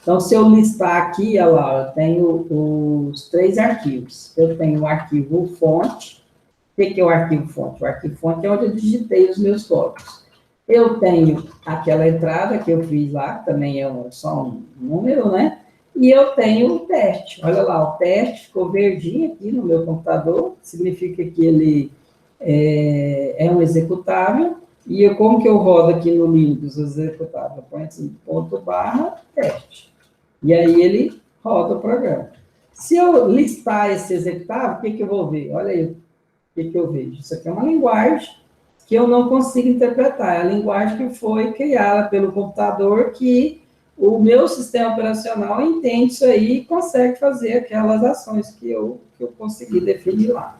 Então, se eu listar aqui, olha lá, eu tenho os 3 arquivos. Eu tenho o arquivo fonte. O que é o arquivo fonte? O arquivo fonte é onde eu digitei os meus códigos. Eu tenho aquela entrada que eu fiz lá, que também é só um número, né? E eu tenho o teste. Olha lá, o teste ficou verdinho aqui no meu computador, significa que ele é um executável. E como que eu rodo aqui no Linux o executável? Eu ponho assim, /teste. E aí ele roda o programa. Se eu listar esse executável, o que eu vou ver? Olha aí, o que eu vejo? Isso aqui é uma linguagem que eu não consigo interpretar. É a linguagem que foi criada pelo computador, que o meu sistema operacional entende isso aí e consegue fazer aquelas ações que eu consegui definir lá.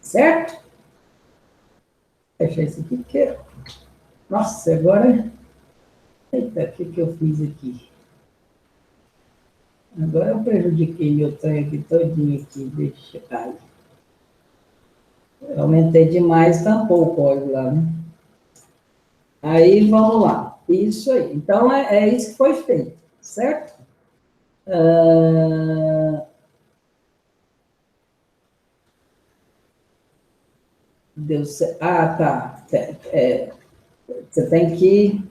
Certo? Deixa isso aqui, porque... Nossa, agora... Eita, o que eu fiz aqui? Agora eu prejudiquei meu trem aqui todinho aqui. Deixa eu... Eu aumentei demais, tampou o código lá, né? Aí, vamos lá. Isso aí. Então, é isso que foi feito, certo? Tá. Você tem que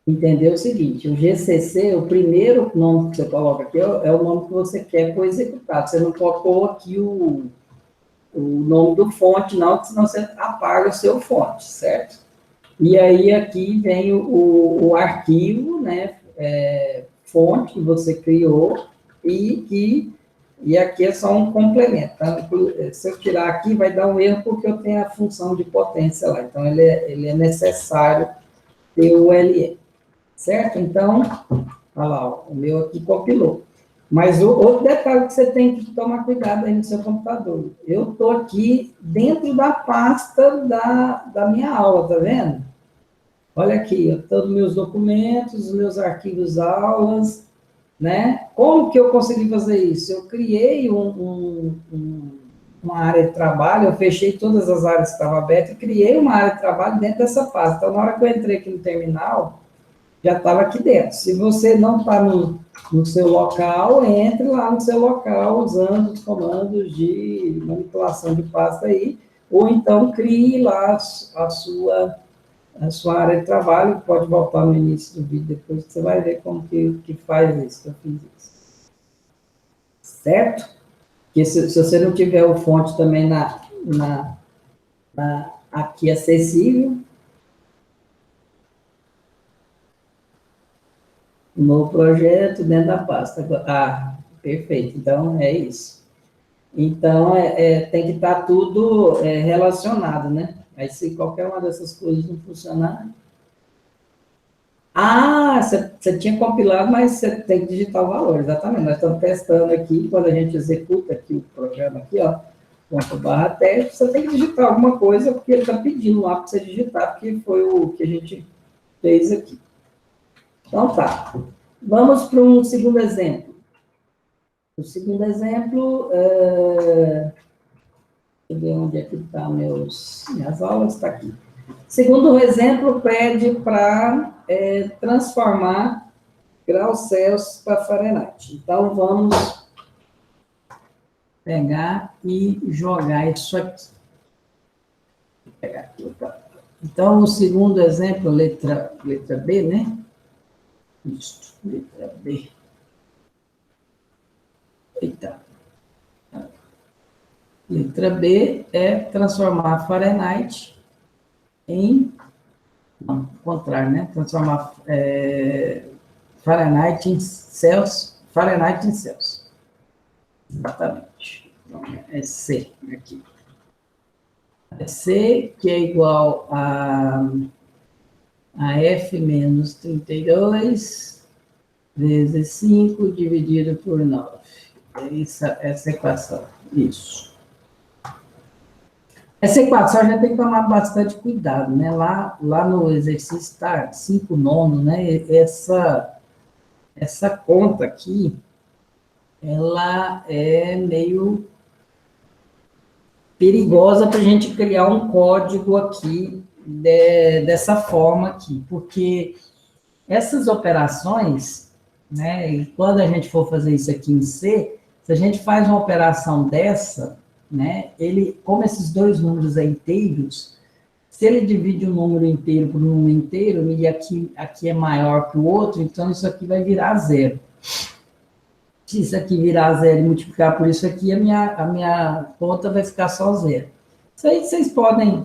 entender o seguinte, o GCC, o primeiro nome que você coloca aqui é o nome que você quer for executado. Você não colocou aqui o nome do fonte, não, senão você apaga o seu fonte, certo? E aí aqui vem o arquivo, né, fonte que você criou, e aqui é só um complemento. Tá? Se eu tirar aqui, vai dar um erro, porque eu tenho a função de potência lá. Então, ele é necessário ter o LE, certo? Então, olha lá, o meu aqui compilou. Mas outro detalhe que você tem que tomar cuidado aí no seu computador. Eu estou aqui dentro da pasta da minha aula, tá vendo? Olha aqui, todos os meus documentos, os meus arquivos aulas, né? Como que eu consegui fazer isso? Eu criei uma área de trabalho, eu fechei todas as áreas que estavam abertas e criei uma área de trabalho dentro dessa pasta. Então, na hora que eu entrei aqui no terminal, já estava aqui dentro. Se você não está no seu local, entre lá no seu local usando os comandos de manipulação de pasta aí, ou então crie lá a sua área de trabalho, pode voltar no início do vídeo depois, que você vai ver como que faz isso, que eu fiz isso. Certo? Porque se você não tiver o fonte também aqui acessível, no projeto, dentro da pasta. Ah, perfeito. Então, é isso. Então, tem que estar tudo relacionado, né? Aí, se qualquer uma dessas coisas não funcionar... Ah, você tinha compilado, mas você tem que digitar o valor, exatamente. Nós estamos testando aqui, quando a gente executa aqui o programa aqui, ó, /teste, você tem que digitar alguma coisa, porque ele está pedindo lá para você digitar, porque foi o que a gente fez aqui. Então, tá. Vamos para um segundo exemplo. O segundo exemplo, deixa eu ver onde é que está minhas aulas, está aqui. Segundo exemplo, pede para transformar graus Celsius para Fahrenheit. Então, vamos pegar e jogar isso aqui. Vou pegar aqui. Então, o segundo exemplo, letra B, né? Isso, letra B. Eita. Letra B é transformar Fahrenheit em Não, ao contrário, né? Transformar Fahrenheit em Celsius. Fahrenheit em Celsius. Exatamente. Então, é C aqui. É C, que é igual a F menos 32 vezes 5 dividido por 9. É essa equação. Isso. Essa equação a gente tem que tomar bastante cuidado, né? Lá no exercício está 5 nono, né? Essa conta aqui, ela é meio perigosa para a gente criar um código aqui dessa forma aqui, porque essas operações, né, e quando a gente for fazer isso aqui em C, se a gente faz uma operação dessa, né, como esses dois números são inteiros, se ele divide um número inteiro por um número inteiro, e aqui é maior que o outro, então isso aqui vai virar zero. Se isso aqui virar zero e multiplicar por isso aqui, a minha conta vai ficar só zero. Isso aí vocês podem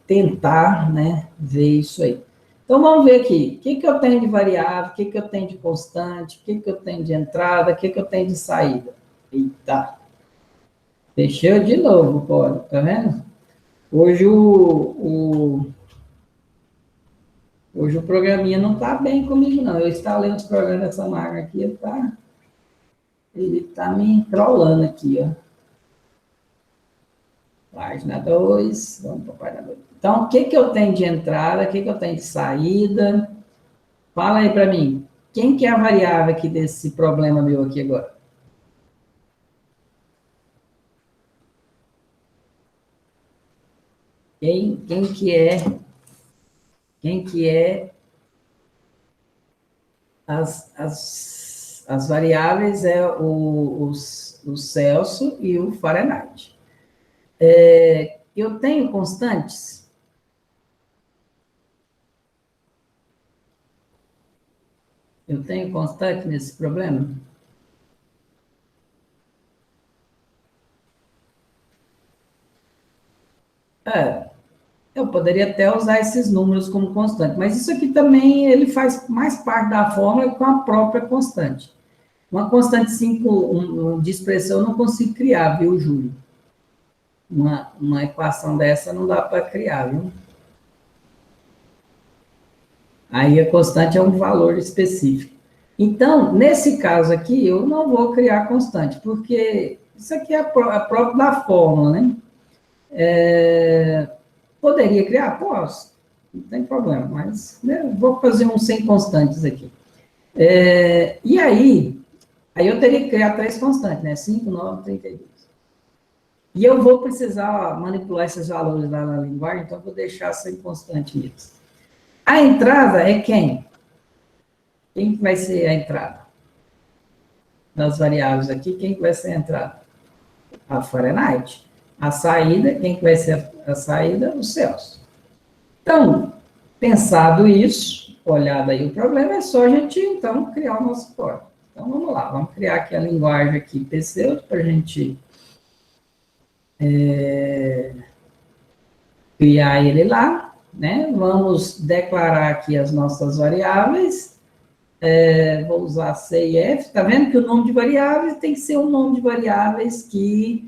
tentar, né, ver isso aí. Então, vamos ver aqui. O que eu tenho de variável, o que eu tenho de constante, o que eu tenho de entrada, o que eu tenho de saída. Eita. Fechou de novo, pô, tá vendo? Hoje hoje o programinha não está bem comigo, não. Eu instalei uns programas dessa máquina aqui, ele tá me trollando aqui, ó. Página 2, vamos para a página 2. Então, o que eu tenho de entrada, o que eu tenho de saída? Fala aí para mim. Quem que é a variável aqui desse problema meu aqui agora? Quem que é as variáveis é o Celsius e o Fahrenheit. Eu tenho constantes? Eu tenho constante nesse problema? Eu poderia até usar esses números como constante, mas isso aqui também ele faz mais parte da fórmula com a própria constante. Uma constante 5 de expressão eu não consigo criar, viu, Júlio? Uma equação dessa não dá para criar, viu? Aí a constante é um valor específico. Então, nesse caso aqui, eu não vou criar constante, porque isso aqui é próprio da fórmula, né? Poderia criar? Posso, não tem problema, mas né, vou fazer um sem constantes aqui. E aí eu teria que criar 3 constantes, né? 5, 9, 32. E eu vou precisar manipular esses valores lá na linguagem, então eu vou deixar sem constante mesmo. A entrada é quem? Quem que vai ser a entrada? Das variáveis aqui, quem que vai ser a entrada? A Fahrenheit. A saída, quem que vai ser a saída? O Celsius. Então, pensado isso, olhado aí o problema, é só a gente, então, criar o nosso código. Então, vamos lá, vamos criar aqui a linguagem aqui, Pseudo, para a gente criar ele lá, né? Vamos declarar aqui as nossas variáveis, vou usar C e F, tá vendo que o nome de variáveis tem que ser um nome de variáveis que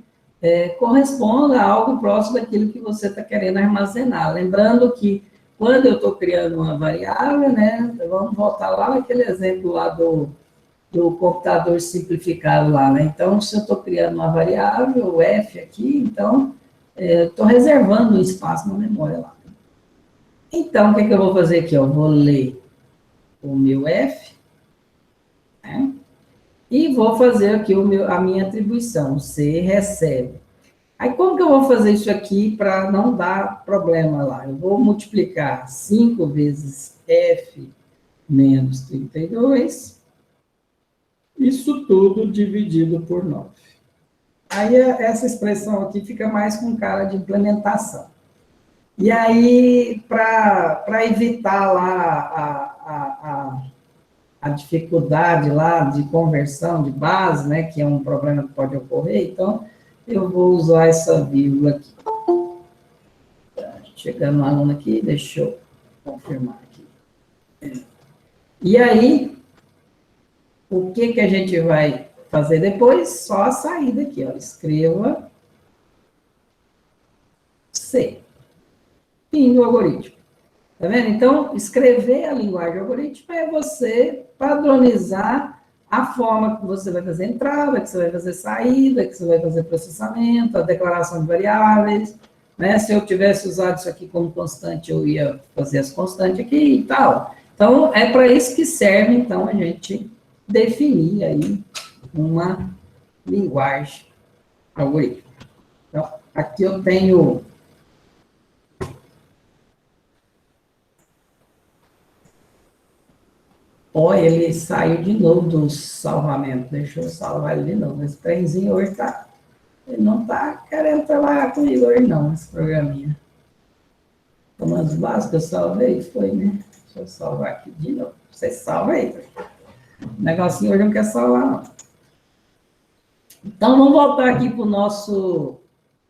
corresponda a algo próximo daquilo que você está querendo armazenar. Lembrando que quando eu estou criando uma variável, né, vamos voltar lá naquele exemplo lá do computador simplificado lá, né? Então, se eu estou criando uma variável, o F aqui, então, estou reservando um espaço na memória lá. Então, o que eu vou fazer aqui? Eu vou ler o meu F, né? E vou fazer aqui a minha atribuição, C recebe. Aí, como que eu vou fazer isso aqui para não dar problema lá? Eu vou multiplicar 5 vezes F menos 32, isso tudo dividido por 9. Aí, essa expressão aqui fica mais com cara de implementação. E aí, para evitar lá a dificuldade lá de conversão de base, né, que é um problema que pode ocorrer, então, eu vou usar essa vírgula aqui. chegando um aluno aqui, deixa eu confirmar aqui. E aí, o que a gente vai fazer depois? Só a saída aqui, ó. Escreva C. Fim do algoritmo. Tá vendo? Então, escrever a linguagem algoritmo é você padronizar a forma que você vai fazer entrada, que você vai fazer saída, que você vai fazer processamento, a declaração de variáveis, né? Se eu tivesse usado isso aqui como constante, eu ia fazer as constantes aqui e tal. Então, é para isso que serve, então, a gente definir aí uma linguagem algoritmo. Então, aqui eu tenho... Ó, ele saiu de novo do salvamento. Deixa eu salvar ele de novo. Esse trenzinho hoje tá... Ele não tá querendo trabalhar comigo hoje, não, esse programinha. Comandos básicos, eu salvei, foi, né? Deixa eu salvar aqui de novo. Você salva aí. O negocinho hoje não quer salvar, não. Então, vamos voltar aqui para o nosso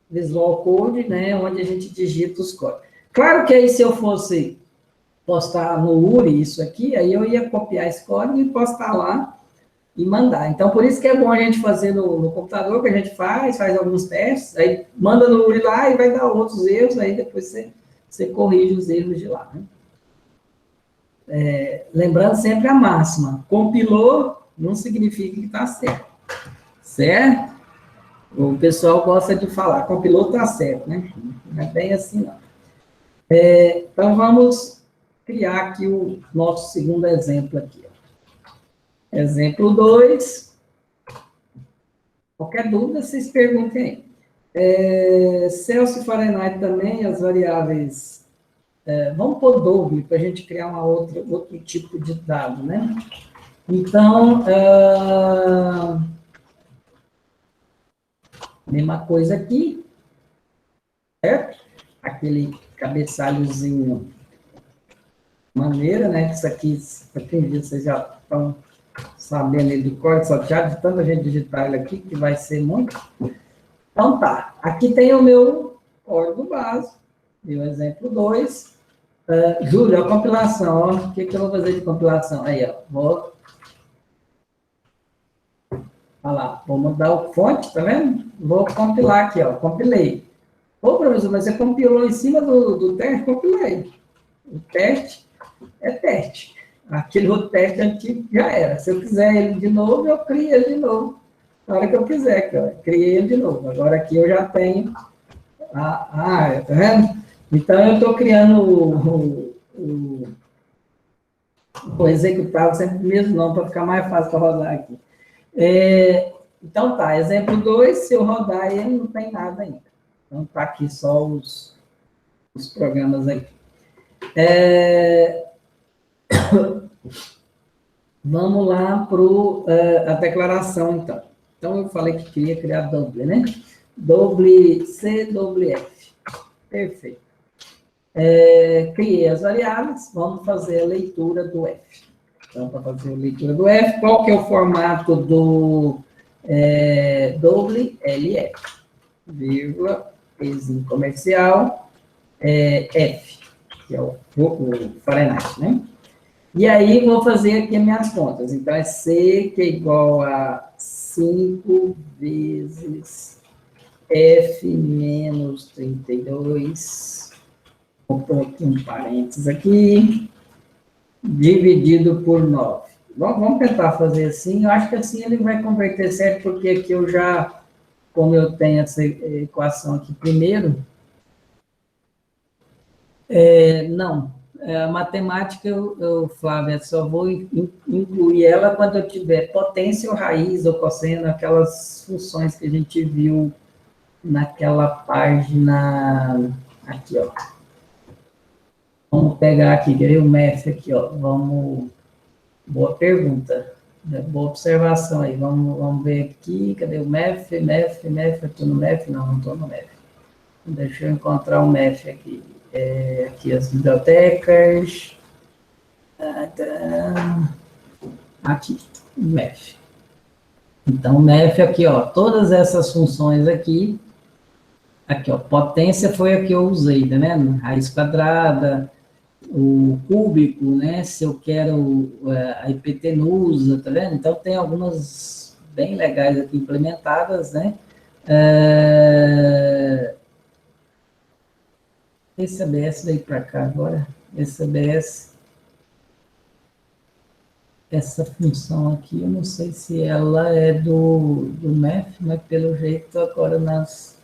Visual Code, né? Onde a gente digita os códigos. Claro que aí, se eu fosse postar no URI isso aqui, aí eu ia copiar esse código e postar lá e mandar. Então, por isso que é bom a gente fazer no computador, que a gente faz alguns testes, aí manda no URI lá e vai dar outros erros, aí depois você corrige os erros de lá, né? Lembrando sempre a máxima, compilou não significa que está certo, certo? O pessoal gosta de falar, compilou está certo, né? Não é bem assim, não. Então, vamos criar aqui o nosso segundo exemplo aqui. Ó. Exemplo 2. Qualquer dúvida, vocês perguntem aí. Celsius e Fahrenheit também, as variáveis... vamos pôr doble, para a gente criar outro tipo de dado, né? Então, mesma coisa aqui, certo? Aquele cabeçalhozinho maneira, né? Isso aqui, para quem viu, vocês já estão sabendo ele do código salteado, de tanta gente digitar ele aqui, que vai ser muito. Então, tá. Aqui tem o meu código básico, meu exemplo 2. Júlio, a compilação, ó. O que eu vou fazer de compilação? Aí, ó. Vou lá, vou mudar o fonte, tá vendo? Vou compilar aqui, ó. Compilei. Ô, professor, mas você compilou em cima do teste? Compilei. O teste é teste. Aquele outro teste antigo já era. Se eu quiser ele de novo, eu crio ele de novo. Na hora que eu quiser, eu criei ele de novo. Agora aqui eu já tenho... tá vendo? Então, eu estou criando o executável sempre o mesmo nome, para ficar mais fácil para rodar aqui. Então, tá. Exemplo 2, se eu rodar ele, não tem nada ainda. Então, tá aqui só os programas aqui. Vamos lá para a declaração, então. Então, eu falei que queria criar doble, né? Doble C, doble F. Perfeito. Criei as variáveis, vamos fazer a leitura do F. Então, para fazer a leitura do F, qual que é o formato do doble LF? Vírgula, pezinho comercial, F, que é o Fahrenheit, né? E aí, vou fazer aqui as minhas contas. Então, é C, que é igual a 5 vezes F menos 32, vou pôr aqui um parênteses aqui, dividido por 9. Vamos tentar fazer assim. Eu acho que assim ele vai converter certo, porque aqui eu já, como eu tenho essa equação aqui primeiro, não. A matemática, Flávia, só vou incluir ela quando eu tiver potência ou raiz ou cosseno, aquelas funções que a gente viu naquela página aqui, ó. Vamos pegar aqui, quer ver o MEF aqui, ó. Boa pergunta, boa observação aí. Vamos ver aqui, cadê o MEF? Eu estou no MEF? Não estou no MEF. Deixa eu encontrar o MEF aqui. Aqui as bibliotecas. Aqui, MEF. Então, o MEF aqui, ó, todas essas funções aqui, Aqui, ó, potência foi a que eu usei, tá vendo? Raiz quadrada, o cúbico, né? Se eu quero a hipotenusa, tá vendo? Então, tem algumas bem legais aqui implementadas, né? Esse ABS veio para cá agora. Esse ABS, essa função aqui, eu não sei se ela é do MEF, mas pelo jeito agora nas...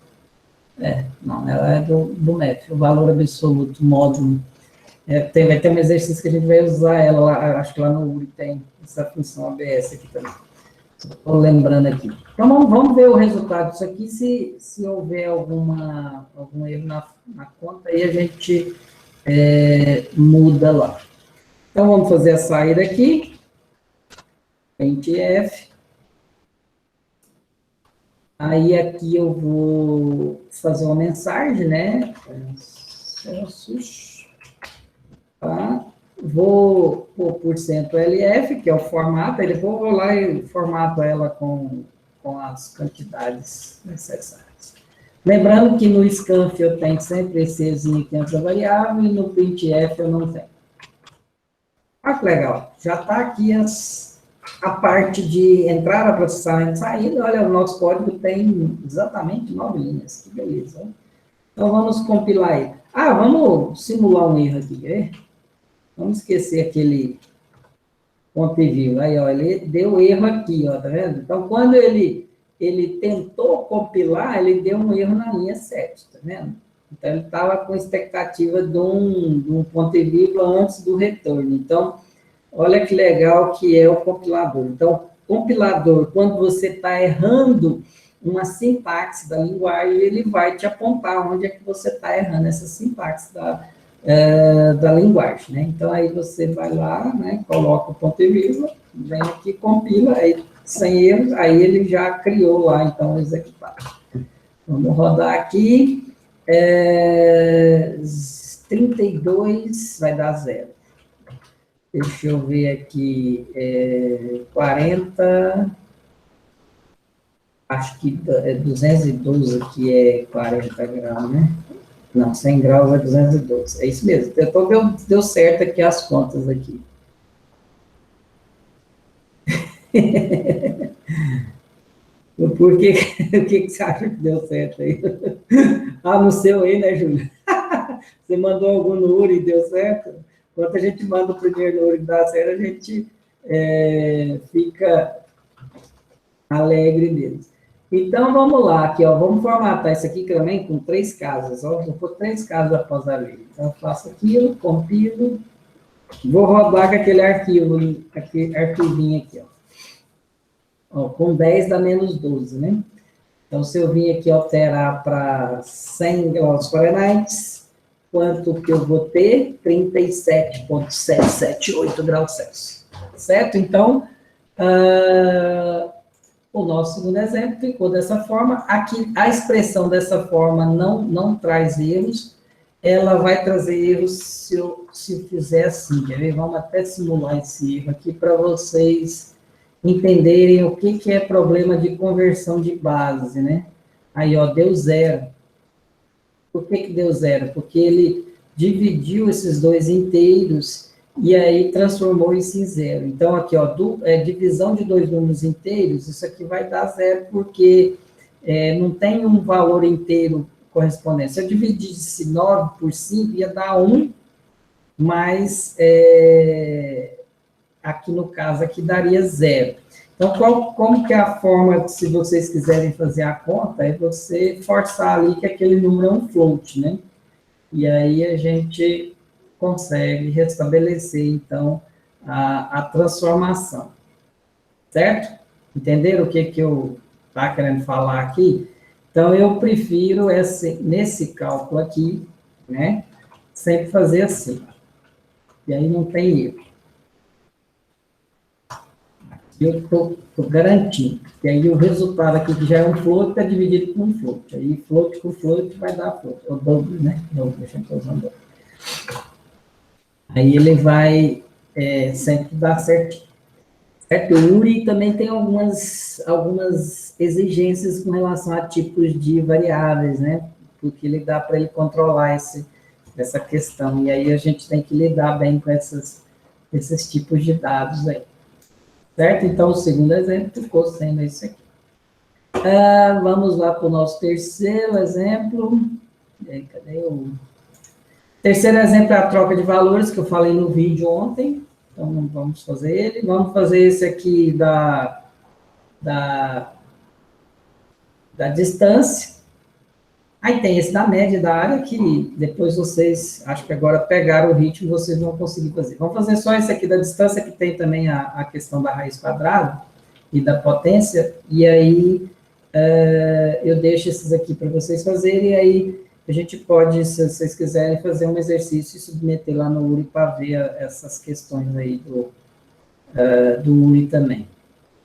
não, ela é do MEF, o valor absoluto, módulo. Vai ter um exercício que a gente vai usar ela lá, acho que lá no URI tem essa função ABS aqui também. Estou lembrando aqui. Então, vamos ver o resultado disso aqui, se houver algum erro na conta, aí a gente muda lá. Então, vamos fazer a saída aqui. Printf. Aí, aqui eu vou fazer uma mensagem, né? Tá? Vou pôr %LF, que é o formato, aí depois eu vou lá e formato ela com as quantidades necessárias. Lembrando que no scanf eu tenho sempre esse Ezinho aqui antes da variável, e no printf eu não tenho. Olha que legal, já está aqui a parte de entrada, processamento e saída. Olha, o nosso código tem exatamente 9 linhas, que beleza. Então, vamos compilar aí. Vamos simular um erro aqui, quer ver? Vamos esquecer aquele ponto e vírgula. Aí, ó, ele deu erro aqui, ó, tá vendo? Então, quando ele tentou compilar, ele deu um erro na linha 7, tá vendo? Então, ele estava com expectativa de um ponto e vírgula antes do retorno. Então, olha que legal que é o compilador. Então, compilador, quando você está errando uma sintaxe da linguagem, ele vai te apontar onde é que você está errando essa sintaxe da linguagem, né? Então, aí você vai lá, né, coloca o ponto e vírgula, vem aqui, compila, aí, sem erros, aí ele já criou lá, então, o executável. Vamos rodar aqui, 32 vai dar 0. Deixa eu ver aqui, 40, acho que 212 aqui é 40 graus, né? Não, 100 graus é 212, é isso mesmo. Então, deu certo aqui as contas aqui. Por que, o que você acha que deu certo aí? No seu aí, né, Júlia? Você mandou algum no URI e deu certo? Quando a gente manda o primeiro no URI e dá certo, a gente fica alegre mesmo. Então, vamos lá, aqui, ó, vamos formatar isso aqui também com 3 casas, ó, vou pôr 3 casas após a lei. Então, eu faço aquilo, compilo, vou rodar com aquele arquivinho aqui, ó, com 10 dá menos 12, né? Então, se eu vim aqui alterar para 100 graus Fahrenheit, quanto que eu vou ter? 37,778 graus Celsius, certo? Então, o nosso segundo exemplo ficou dessa forma. Aqui, a expressão dessa forma não traz erros, ela vai trazer erros se eu fizer assim, quer ver? Vamos até simular esse erro aqui para vocês entenderem o que é problema de conversão de base, né? Aí, ó, deu 0. Por que deu 0? Porque ele dividiu esses dois inteiros e aí transformou isso em 0. Então, aqui, ó, divisão de dois números inteiros, isso aqui vai dar 0, porque não tem um valor inteiro correspondente. Se eu dividisse 9 por 5, ia dar 1, mas aqui no caso, aqui daria 0. Então, como que é a forma, se vocês quiserem fazer a conta, é você forçar ali que aquele número é um float, né? E aí a gente consegue restabelecer, então, a transformação. Certo? Entenderam o que eu estava querendo falar aqui? Então, eu prefiro, nesse cálculo aqui, né, sempre fazer assim. E aí não tem erro. Eu estou garantindo. E aí o resultado aqui, que já é um float, está dividido por um float. Aí float com float vai dar float. É o dobro, né? Deixa eu usar dobro. Aí ele vai sempre dar certo. Certo? O URI também tem algumas exigências com relação a tipos de variáveis, né? porque ele dá para ele controlar essa questão, e aí a gente tem que lidar bem com esses tipos de dados aí, certo? Então, o segundo exemplo ficou sendo esse aqui. Vamos lá para o nosso terceiro exemplo. E aí, cadê o... Terceiro exemplo é a troca de valores, que eu falei no vídeo ontem. Então, vamos fazer ele. Vamos fazer esse aqui da distância. Aí tem esse da média da área, que depois vocês, acho que agora pegaram o ritmo, vocês vão conseguir fazer. Vamos fazer só esse aqui da distância, que tem também a questão da raiz quadrada e da potência, e aí eu deixo esses aqui para vocês fazerem, e aí a gente pode, se vocês quiserem, fazer um exercício e submeter lá no URI para ver essas questões aí do URI também.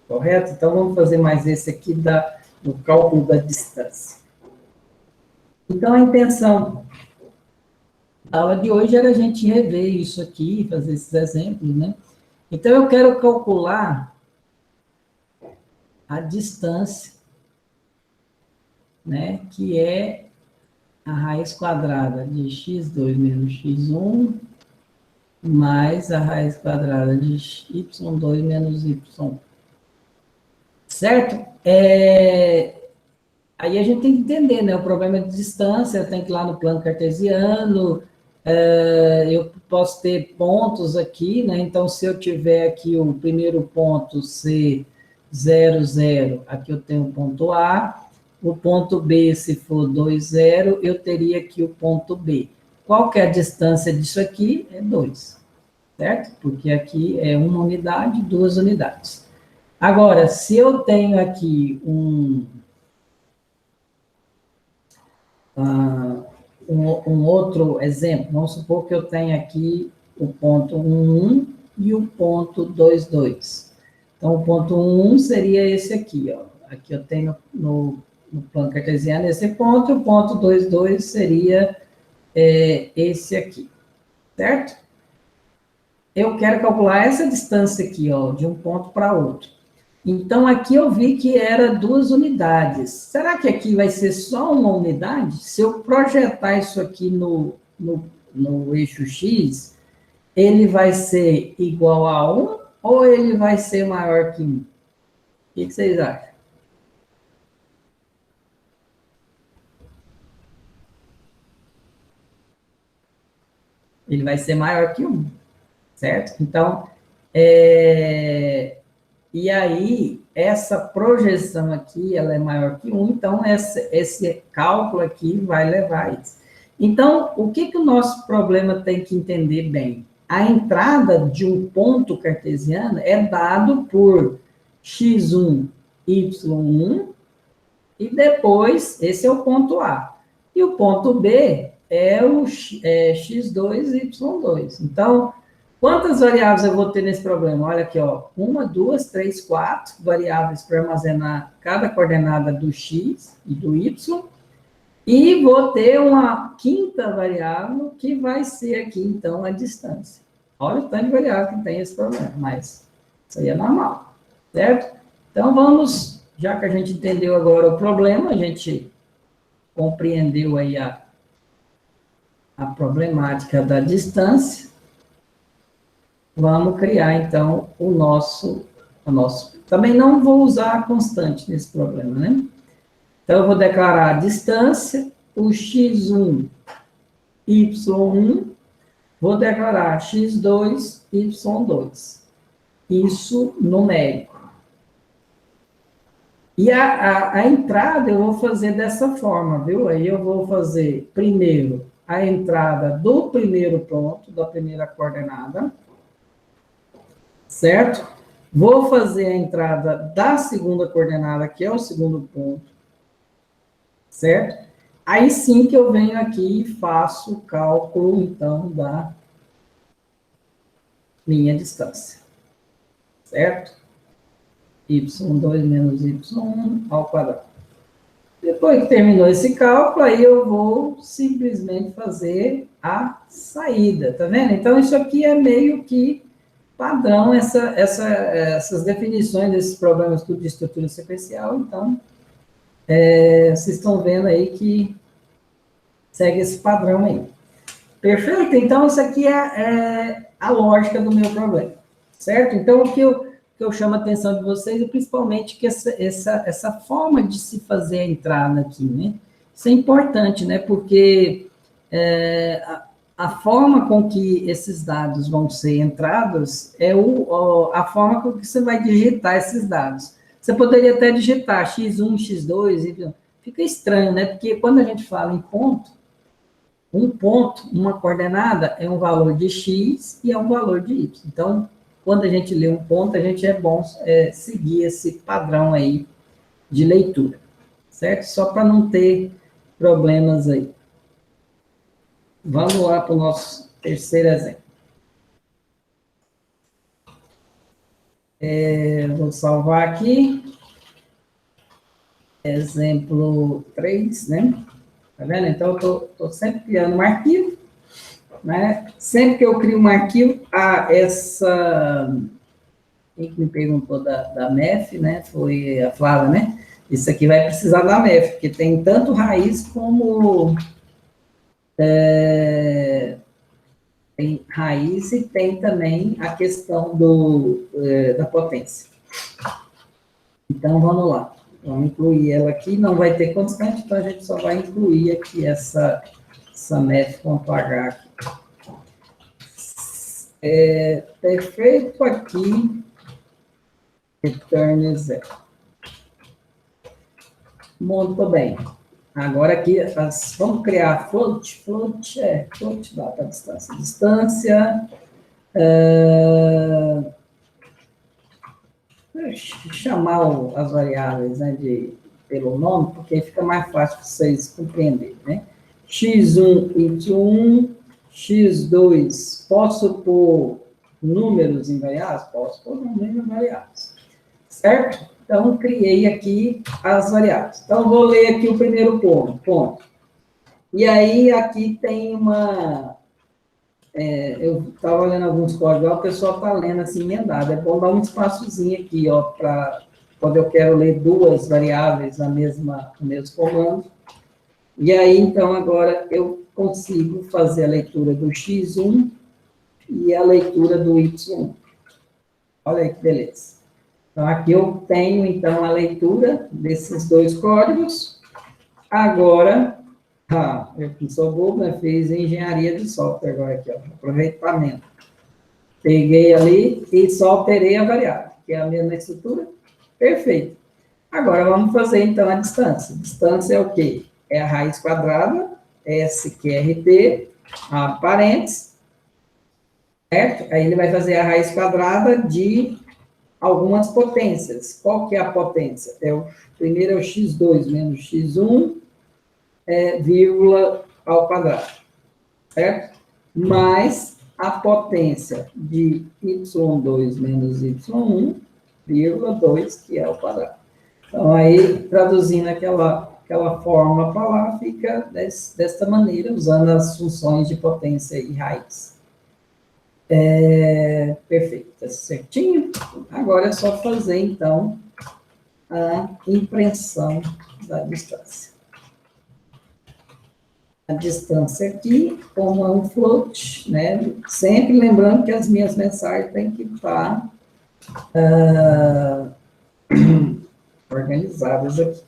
Correto? Então, vamos fazer mais esse aqui do cálculo da distância. Então, a intenção da aula de hoje era a gente rever isso aqui, fazer esses exemplos, né? Então, eu quero calcular a distância, né, que é a raiz quadrada de x2 menos x1, mais a raiz quadrada de y2 menos y1. Certo? Aí a gente tem que entender, né? O problema de distância, tem que ir lá no plano cartesiano, eu posso ter pontos aqui, né? Então, se eu tiver aqui o primeiro ponto C, 0, 0, aqui eu tenho o ponto A, o ponto B, se for 2, 0, eu teria aqui o ponto B. Qual que é a distância disso aqui? É 2, certo? Porque aqui é uma unidade, 2 unidades. Agora, se eu tenho aqui um outro exemplo, vamos supor que eu tenha aqui o ponto 1 e o ponto 2. Então, o ponto 1 seria esse aqui, ó. Aqui eu tenho no plano cartesiano esse ponto, e o ponto 2 seria esse aqui, certo? Eu quero calcular essa distância aqui, ó, de um ponto para outro. Então, aqui eu vi que era 2 unidades. Será que aqui vai ser só uma unidade? Se eu projetar isso aqui no eixo X, ele vai ser igual a 1 ou ele vai ser maior que 1? O que vocês acham? Ele vai ser maior que 1, certo? Então, e aí, essa projeção aqui, ela é maior que 1, então esse cálculo aqui vai levar a isso. Então, o que o nosso problema tem que entender bem? A entrada de um ponto cartesiano é dado por x1, y1, e depois, esse é o ponto A. E o ponto B é o x2, y2. Então, quantas variáveis eu vou ter nesse problema? Olha aqui, ó, 1, 2, 3, 4 variáveis para armazenar cada coordenada do x e do y, e vou ter uma quinta variável que vai ser aqui, então, a distância. Olha o tanto de variável que tem esse problema, mas isso aí é normal, certo? Então, vamos, já que a gente entendeu agora o problema, a gente compreendeu aí a problemática da distância, vamos criar, então, o nosso... Também não vou usar a constante nesse problema, né? Então, eu vou declarar a distância, o x1, y1, vou declarar x2, y2. Isso numérico. E a entrada eu vou fazer dessa forma, viu? Aí eu vou fazer, primeiro, a entrada do primeiro ponto, da primeira coordenada, certo? Vou fazer a entrada da segunda coordenada, que é o segundo ponto, certo? Aí sim que eu venho aqui e faço o cálculo, então, da minha distância, certo? y2 menos y1 ao quadrado. Depois que terminou esse cálculo, aí eu vou simplesmente fazer a saída, tá vendo? Então, isso aqui é meio que padrão, essas definições desses problemas tudo de estrutura sequencial. Então, vocês estão vendo aí que Segue esse padrão aí. Perfeito? Então, isso aqui é a lógica do meu problema, certo? Então, o que eu chamo a atenção de vocês é principalmente que essa forma de se fazer a entrada aqui, né? Isso é importante, né? Porque a forma com que esses dados vão ser entrados é a forma com que você vai digitar esses dados. Você poderia até digitar x1, x2, fica estranho, né? Porque quando a gente fala em ponto, um ponto, uma coordenada, é um valor de x e é um valor de y. então, quando a gente lê um ponto, a gente é bom seguir esse padrão aí de leitura, certo? Só para não ter problemas aí. Vamos lá para o nosso terceiro exemplo. Vou salvar aqui. Exemplo 3, né? Tá vendo? Então, eu estou sempre criando um arquivo, né? Sempre que eu crio um arquivo, quem que me perguntou da MEF, né? Foi a Flávia, né? Isso aqui vai precisar da MEF, porque tem tanto raiz como... tem raiz e tem também a questão da potência. Então, vamos lá. Vamos incluir ela aqui. Não vai ter constante, então a gente só vai incluir aqui essa MEF.h aqui. Perfeito aqui. Return 0. Muito bem. Agora aqui, vamos criar float. Float data, distância. Distância. Chamar as variáveis, né, pelo nome, porque fica mais fácil para vocês compreenderem, né? x1, y1, x2, posso pôr números invariados? Posso pôr números invariados, certo? Então, criei aqui as variáveis. Então, vou ler aqui o primeiro ponto. E aí, aqui tem eu estava lendo alguns códigos, o pessoal está lendo assim, emendado. É bom dar um espaçozinho aqui, ó, para quando eu quero ler duas variáveis no mesmo comando. E aí, então, agora eu consigo fazer a leitura do x1 e a leitura do y1. Olha aí que beleza. Então, aqui eu tenho, então, a leitura desses dois códigos. Agora, eu que sou bobo, né? Fiz engenharia de software agora aqui, ó, aproveitamento. Peguei ali e só alterei a variável, que é a mesma estrutura. Perfeito. Agora, vamos fazer, então, a distância. Distância é o quê? É a raiz quadrada, SQRT, parênteses, certo? Aí ele vai fazer a raiz quadrada de algumas potências. Qual que é a potência? Primeiro é o x2 menos x1, vírgula ao quadrado, certo? Mais a potência de y2 menos y1, vírgula 2, que é ao quadrado. Então, aí, traduzindo aquela fórmula para lá, fica desta maneira, usando as funções de potência e raiz. Perfeito, tá certinho? Agora é só fazer, então, a impressão da distância. A distância aqui, como é um float, né? Sempre lembrando que as minhas mensagens têm que estar organizadas aqui.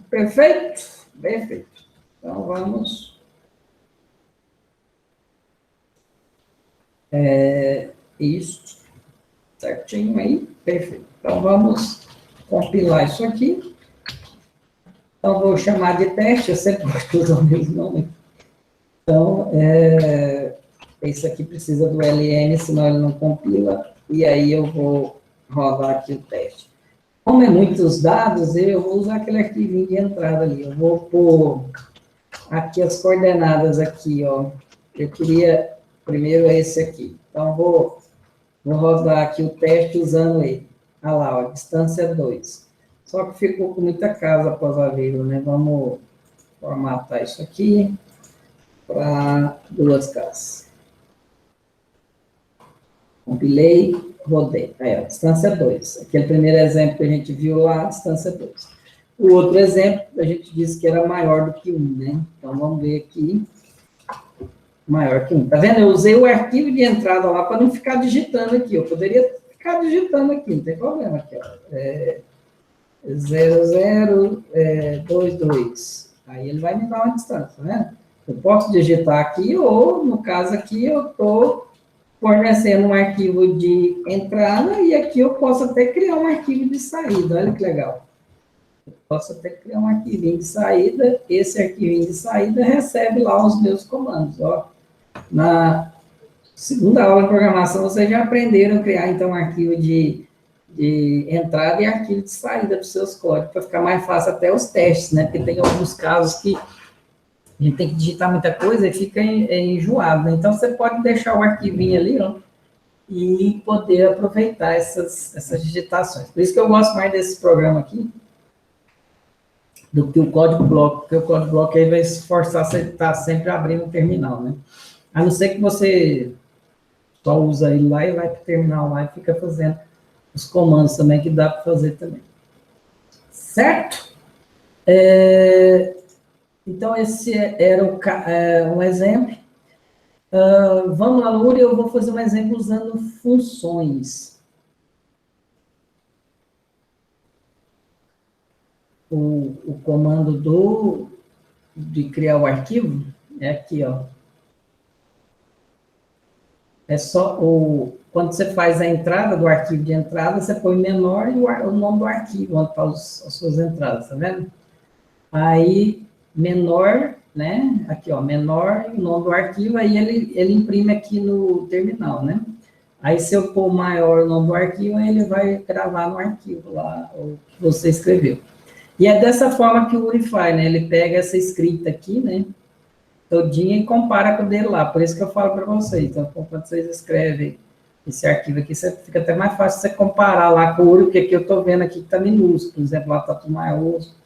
Perfeito? Perfeito. Então, vamos... isso, certinho aí, perfeito. Então, vamos compilar isso aqui. Então, vou chamar de teste, eu sempre gosto de usar o mesmo nome. Então, esse aqui precisa do LN, senão ele não compila, e aí eu vou rodar aqui o teste. Como é muitos dados, eu vou usar aquele arquivinho de entrada ali. Eu vou pôr aqui as coordenadas aqui, ó. Eu queria primeiro esse aqui. Então, vou rodar aqui o teste usando ele. Olha lá, ó, distância 2. Só que ficou com muita casa após a vírgula, né? Vamos formatar isso aqui para 2 casas. Compilei, rodei. Aí, ó, distância 2. Aquele primeiro exemplo que a gente viu lá, distância 2. O outro exemplo, a gente disse que era maior do que 1, né? Então, vamos ver aqui. Maior que 1. Tá vendo? Eu usei o arquivo de entrada lá para não ficar digitando aqui. Eu poderia ficar digitando aqui, não tem problema aqui, ó. 0022. Aí ele vai me dar uma distância, né? Eu posso digitar aqui, ou, no caso aqui, eu estou fornecendo um arquivo de entrada, e aqui eu posso até criar um arquivo de saída. Olha que legal. Eu posso até criar um arquivinho de saída. Esse arquivinho de saída recebe lá os meus comandos, ó. Na segunda aula de programação, vocês já aprenderam a criar, então, um arquivo de entrada e arquivo de saída dos seus códigos, para ficar mais fácil até os testes, né? Porque tem alguns casos que a gente tem que digitar muita coisa e fica enjoado, né? Então, você pode deixar o arquivinho ali, ó, e poder aproveitar essas digitações. Por isso que eu gosto mais desse programa aqui do que o código bloco, porque o código bloco aí vai se forçar a estar sempre abrindo o terminal, né? A não ser que você só usa ele lá e vai para o terminal lá e fica fazendo os comandos também, que dá para fazer também. Certo? Então, esse era um exemplo. Vamos lá, Lúria, eu vou fazer um exemplo usando funções. O comando de criar o arquivo é aqui, ó. É só quando você faz a entrada do arquivo de entrada, você põe menor e o nome do arquivo, onde estão as suas entradas, tá vendo? Aí, menor, né? Aqui, ó, menor e o nome do arquivo, aí ele imprime aqui no terminal, né? Aí, se eu pôr maior o nome do arquivo, aí ele vai gravar no arquivo lá, o que você escreveu. E é dessa forma que o Uri faz, né? Ele pega essa escrita aqui, né? Todinha e compara com o dele lá. Por isso que eu falo para vocês. Então, quando vocês escrevem esse arquivo aqui, fica até mais fácil você comparar lá com o Uri, porque aqui eu estou vendo aqui que está minúsculo. Por exemplo, lá está tudo maiúsculo.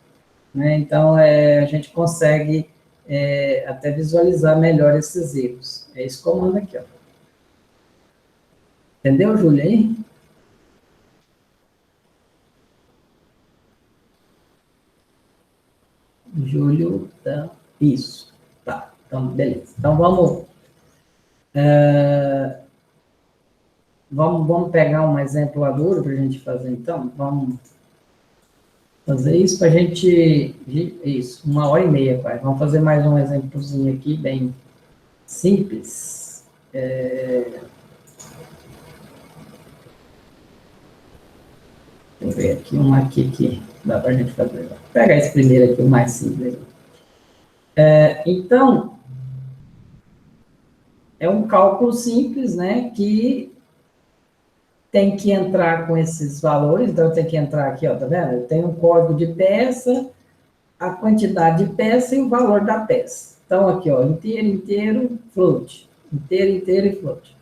Né? Então, a gente consegue até visualizar melhor esses erros. É esse comando aqui, ó. Entendeu, Júlia, aí? Júlio, tá. Isso. Tá, então, beleza. Então, vamos pegar um exemplo lá duro para a gente fazer, então. Vamos fazer isso para a gente... Isso, 1h30, pai. Vamos fazer mais um exemplozinho aqui, bem simples. Deixa eu ver aqui, um aqui que dá para a gente fazer. Vou pegar esse primeiro aqui, o mais simples. Então, é um cálculo simples, né, que tem que entrar com esses valores, então eu tenho que entrar aqui, ó, tá vendo? Eu tenho um código de peça, a quantidade de peça e o valor da peça. Então, aqui, ó, inteiro, inteiro, float. Inteiro, inteiro e float.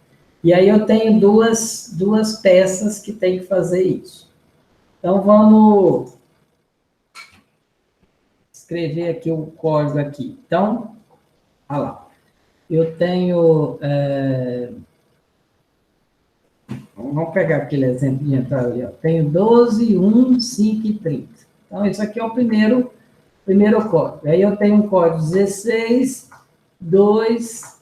E aí eu tenho duas peças que tem que fazer isso. Então, vamos escrever aqui o código aqui. Então, olha lá. Eu tenho... Vamos pegar aquele exemplo de entrada ali, ó. Tenho 12, 1, 5 e 30. Então, isso aqui é o primeiro código. Aí eu tenho um código 16, 2,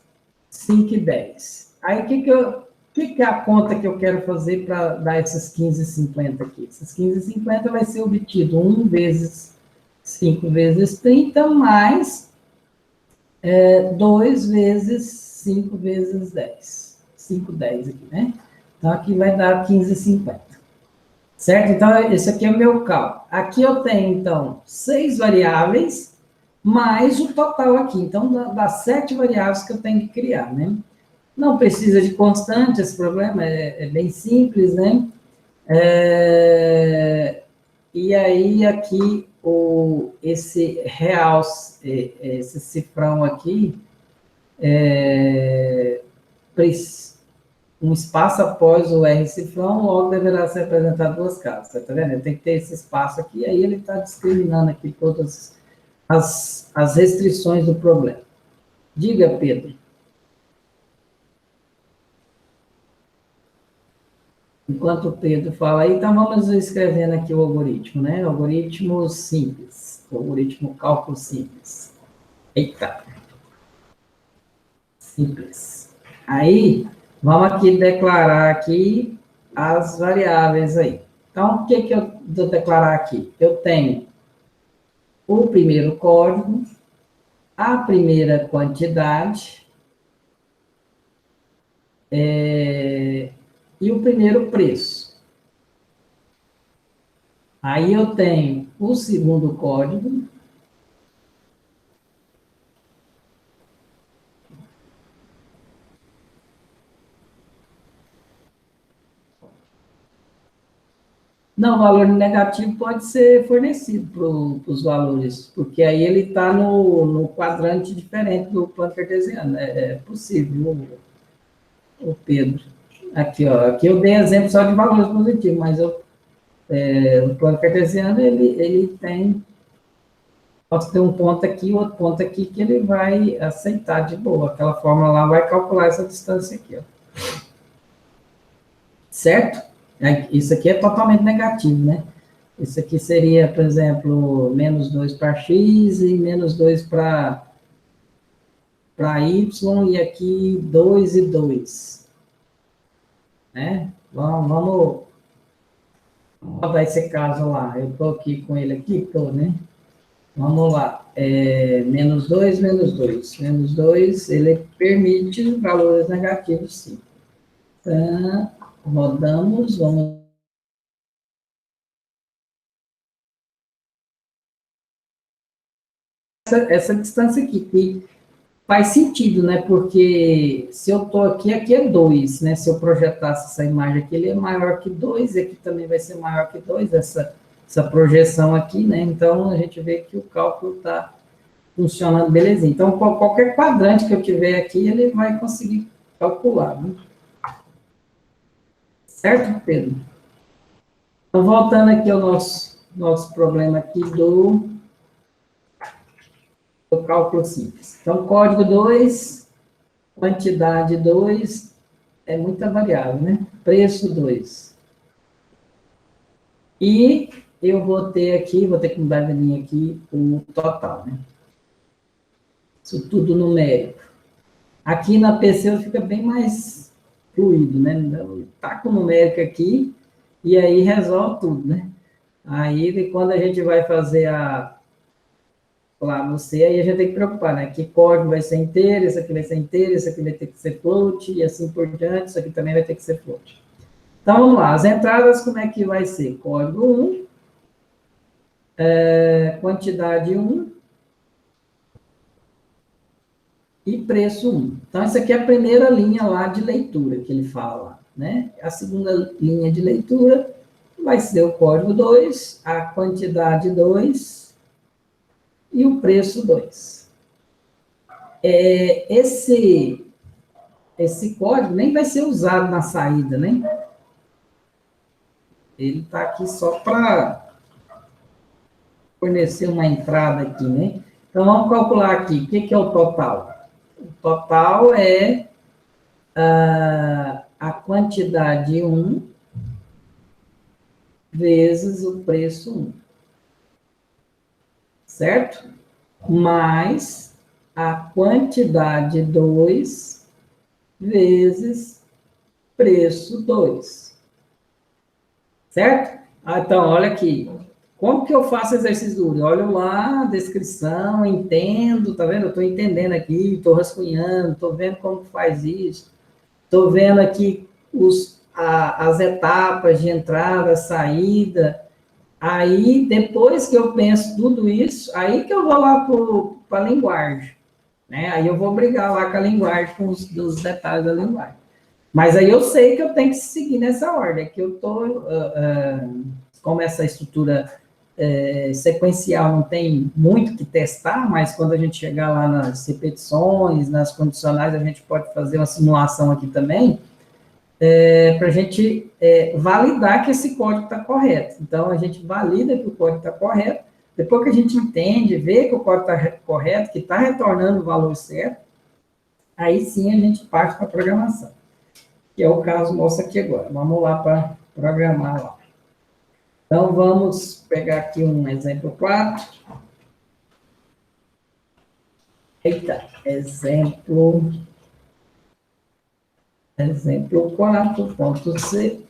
5 e 10. Aí, o que é a conta que eu quero fazer para dar esses 15,50 aqui? Esses 15,50 vai ser obtido 1 vezes 5 vezes 30, mais 2 vezes 5 vezes 10. 5, 10 aqui, né? Então, aqui vai dar 15,50. Certo? Então, esse aqui é o meu cálculo. Aqui eu tenho, então, 6 variáveis, mais o total aqui. Então, dá 7 variáveis que eu tenho que criar, né? Não precisa de constante, esse problema é bem simples, né? E aí, aqui, esse real, esse cifrão aqui, um espaço após o R cifrão, logo deverá ser apresentado duas casas, tá vendo? Tem que ter esse espaço aqui, aí ele está discriminando aqui todas as restrições do problema. Diga, Pedro. Enquanto o Pedro fala aí, então vamos escrevendo aqui o algoritmo, né? Algoritmo simples, algoritmo cálculo simples. Eita, simples. Aí, vamos aqui declarar aqui as variáveis aí. Então, o que que eu vou declarar aqui? Eu tenho o primeiro código, a primeira quantidade, e o primeiro preço. Aí eu tenho o segundo código, não, o valor negativo pode ser fornecido para os valores, porque aí ele está no quadrante diferente do plano cartesiano. É possível, o Pedro. Aqui, ó, aqui eu dei exemplo só de valores positivos, mas o plano cartesiano, ele tem, posso ter um ponto aqui, outro ponto aqui, que ele vai aceitar de boa. Aquela fórmula lá vai calcular essa distância aqui, ó. Certo? Isso aqui é totalmente negativo, né? Isso aqui seria, por exemplo, menos 2 para x e menos 2 para y, e aqui 2 e 2. Né? Vamos rodar esse caso lá. Eu estou aqui com ele aqui, estou, né? Vamos lá. Menos 2, menos 2. Menos 2, ele permite valores negativos, sim. Então, rodamos, vamos. Essa distância aqui, que faz sentido, né? Porque se eu estou aqui, aqui é 2, né? Se eu projetasse essa imagem aqui, ele é maior que 2, e aqui também vai ser maior que 2, essa projeção aqui, né? Então, a gente vê que o cálculo está funcionando belezinha. Então, qualquer quadrante que eu tiver aqui, ele vai conseguir calcular, né? Certo, Pedro? Então, voltando aqui ao nosso problema aqui do cálculo simples. Então, código 2, quantidade 2, é muita variável, né? Preço 2. E eu vou ter aqui, vou ter que mudar a linha aqui, o total, né? Isso tudo numérico. Aqui na PC fica bem mais fluido, né? Tá com numérico aqui, e aí resolve tudo, né? Aí, quando a gente vai fazer lá no C, aí a gente tem que preocupar, né? Que código vai ser inteiro, isso aqui vai ser inteiro, isso aqui vai ter que ser float, e assim por diante, isso aqui também vai ter que ser float. Então, vamos lá. As entradas, como é que vai ser? Código 1, quantidade 1 e preço 1. Então, essa aqui é a primeira linha lá de leitura que ele fala, né? A segunda linha de leitura vai ser o código 2, a quantidade 2 e o preço 2. Esse código nem vai ser usado na saída, né? Ele está aqui só para fornecer uma entrada aqui, né? Então, vamos calcular aqui. O que é o total? O total é a quantidade 1 vezes o preço 1. Certo? Mais a quantidade 2 vezes preço 2. Certo? Então, olha aqui. Como que eu faço exercício duro? Eu olho lá a descrição, entendo, tá vendo? Eu estou entendendo aqui, estou rascunhando, estou vendo como faz isso, estou vendo aqui as etapas de entrada, saída. Aí, depois que eu penso tudo isso, aí que eu vou lá para a linguagem. Né? Aí eu vou brigar lá com a linguagem, com os detalhes da linguagem. Mas aí eu sei que eu tenho que seguir nessa ordem, que eu estou, como essa estrutura sequencial não tem muito que testar, mas quando a gente chegar lá nas repetições, nas condicionais, a gente pode fazer uma simulação aqui também, para a gente validar que esse código está correto. Então, a gente valida que o código está correto, depois que a gente entende, vê que o código está correto, que está retornando o valor certo, aí sim a gente parte para a programação, que é o caso nosso aqui agora. Vamos lá para programar lá. Então, vamos pegar aqui um exemplo 4. Eita, exemplo 4.c.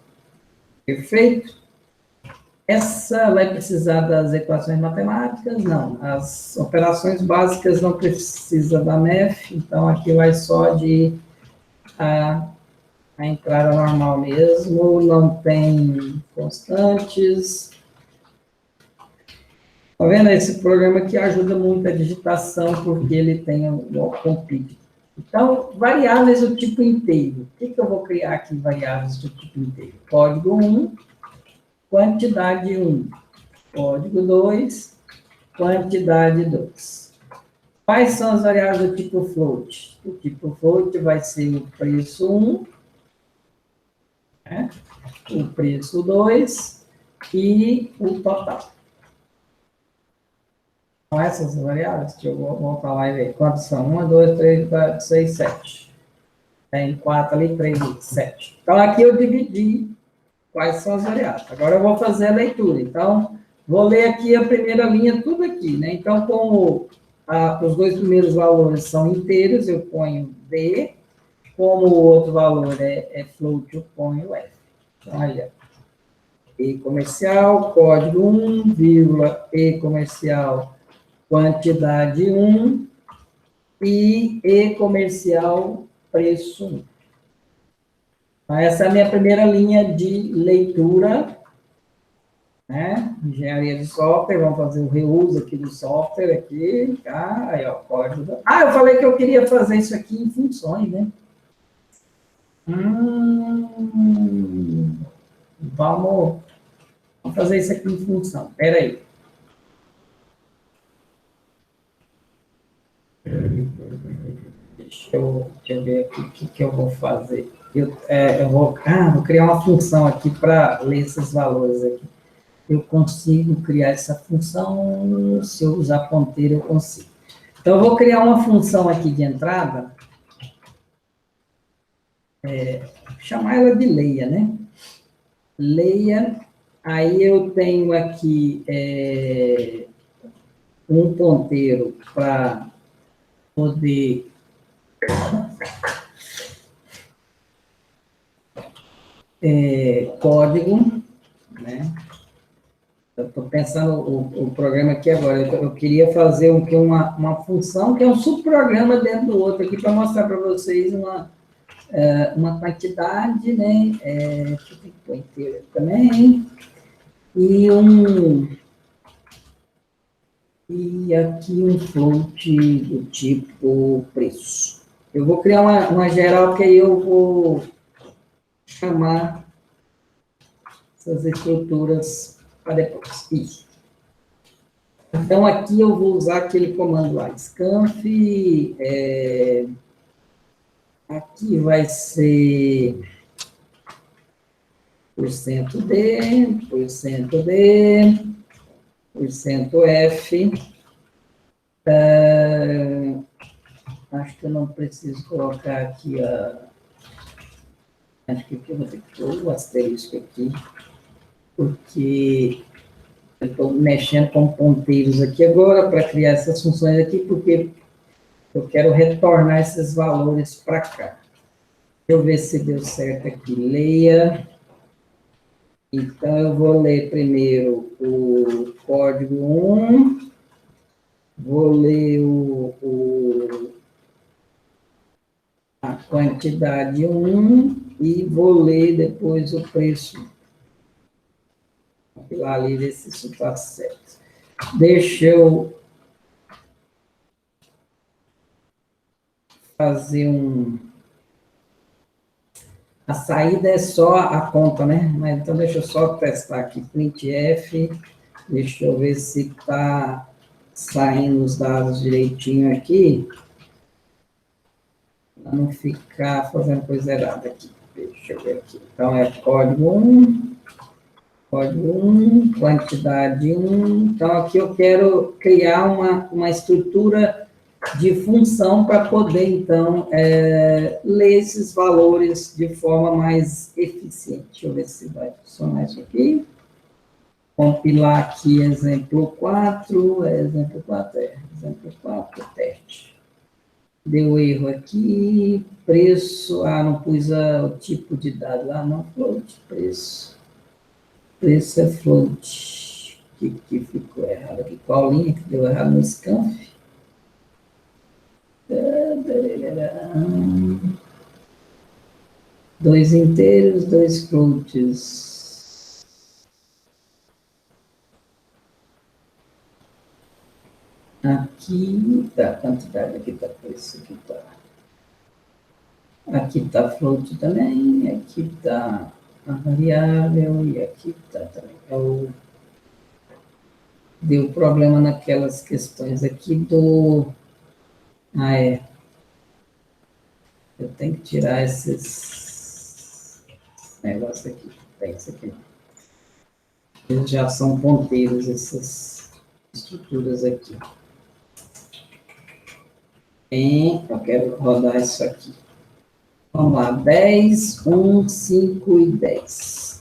Perfeito. Essa vai precisar das equações matemáticas? Não. As operações básicas não precisa da MEF, então aqui vai só de a entrada normal mesmo, não tem constantes. Tá vendo? Esse programa aqui ajuda muito a digitação, porque ele tem o autocomplete. Então, variáveis do tipo inteiro. O que eu vou criar aqui variáveis do tipo inteiro? Código 1, quantidade 1. Código 2, quantidade 2. Quais são as variáveis do tipo float? O tipo float vai ser o preço 1, né? O preço 2 e o total. São essas variáveis que eu vou falar e ver. Quantas são? 1, 2, 3, 4, 6, 7. Tem 4 ali, 3, 7. Então, aqui eu dividi quais são as variáveis. Agora eu vou fazer a leitura. Então, vou ler aqui a primeira linha, tudo aqui, né? Então, como os dois primeiros valores são inteiros, eu ponho D. Como o outro valor é float, eu ponho F. Então, aí, ó. E comercial, código 1, vírgula, E comercial, quantidade 1 e comercial, preço 1. Então, essa é a minha primeira linha de leitura, né? Engenharia de software, vamos fazer o reuso aqui do software, aqui, tá? Aí, ó, código. Eu falei que eu queria fazer isso aqui em funções, né? Vamos fazer isso aqui em função, espera aí. Deixa eu ver aqui o que eu vou fazer. Eu vou criar uma função aqui para ler esses valores aqui. Eu consigo criar essa função, se eu usar ponteiro, eu consigo. Então, eu vou criar uma função aqui de entrada, chamar ela de leia, né? Leia, aí eu tenho aqui um ponteiro para poder código, né? Eu estou pensando o programa aqui agora. Eu queria fazer uma função que é um subprograma dentro do outro aqui para mostrar para vocês uma quantidade, né? Deixa eu ter que pôr inteiro também. E aqui um float do tipo preço. Eu vou criar uma geral que aí eu vou chamar essas estruturas para depois. Isso. Então, aqui eu vou usar aquele comando lá, scanf, aqui vai ser %D, %F, acho que eu não preciso colocar aqui acho que aqui eu vou ter que pôr o asterisco aqui, porque eu estou mexendo com ponteiros aqui agora para criar essas funções aqui, porque eu quero retornar esses valores para cá. Deixa eu ver se deu certo aqui. Leia. Então, eu vou ler primeiro o código 1, vou ler a quantidade 1 e vou ler depois o preço. Vou lá ler ver se isso está certo. Deixa eu fazer A saída é só a conta, né? Mas, então, deixa eu só testar aqui. Printf, deixa eu ver se está saindo os dados direitinho aqui. Para não ficar fazendo coisa errada aqui. Deixa eu ver aqui. Então, é código 1, quantidade 1. Então, aqui eu quero criar uma estrutura de função para poder, então, ler esses valores de forma mais eficiente. Deixa eu ver se vai funcionar isso aqui. Compilar aqui exemplo 4, exemplo 4, teste. Deu erro aqui, preço, não pus o tipo de dado lá, não, float, preço é float. O que ficou errado aqui? Qual linha que deu errado no scanf? Dois inteiros, dois floats. Aqui tá a quantidade, aqui tá preço, aqui tá. Aqui tá float também, aqui tá a variável e aqui tá também. Deu problema naquelas questões aqui do... eu tenho que tirar esses negócios aqui. Tem isso aqui. Eles já são ponteiros, essas estruturas aqui. Eu quero rodar isso aqui. Vamos lá, 10, 1, 5 e 10.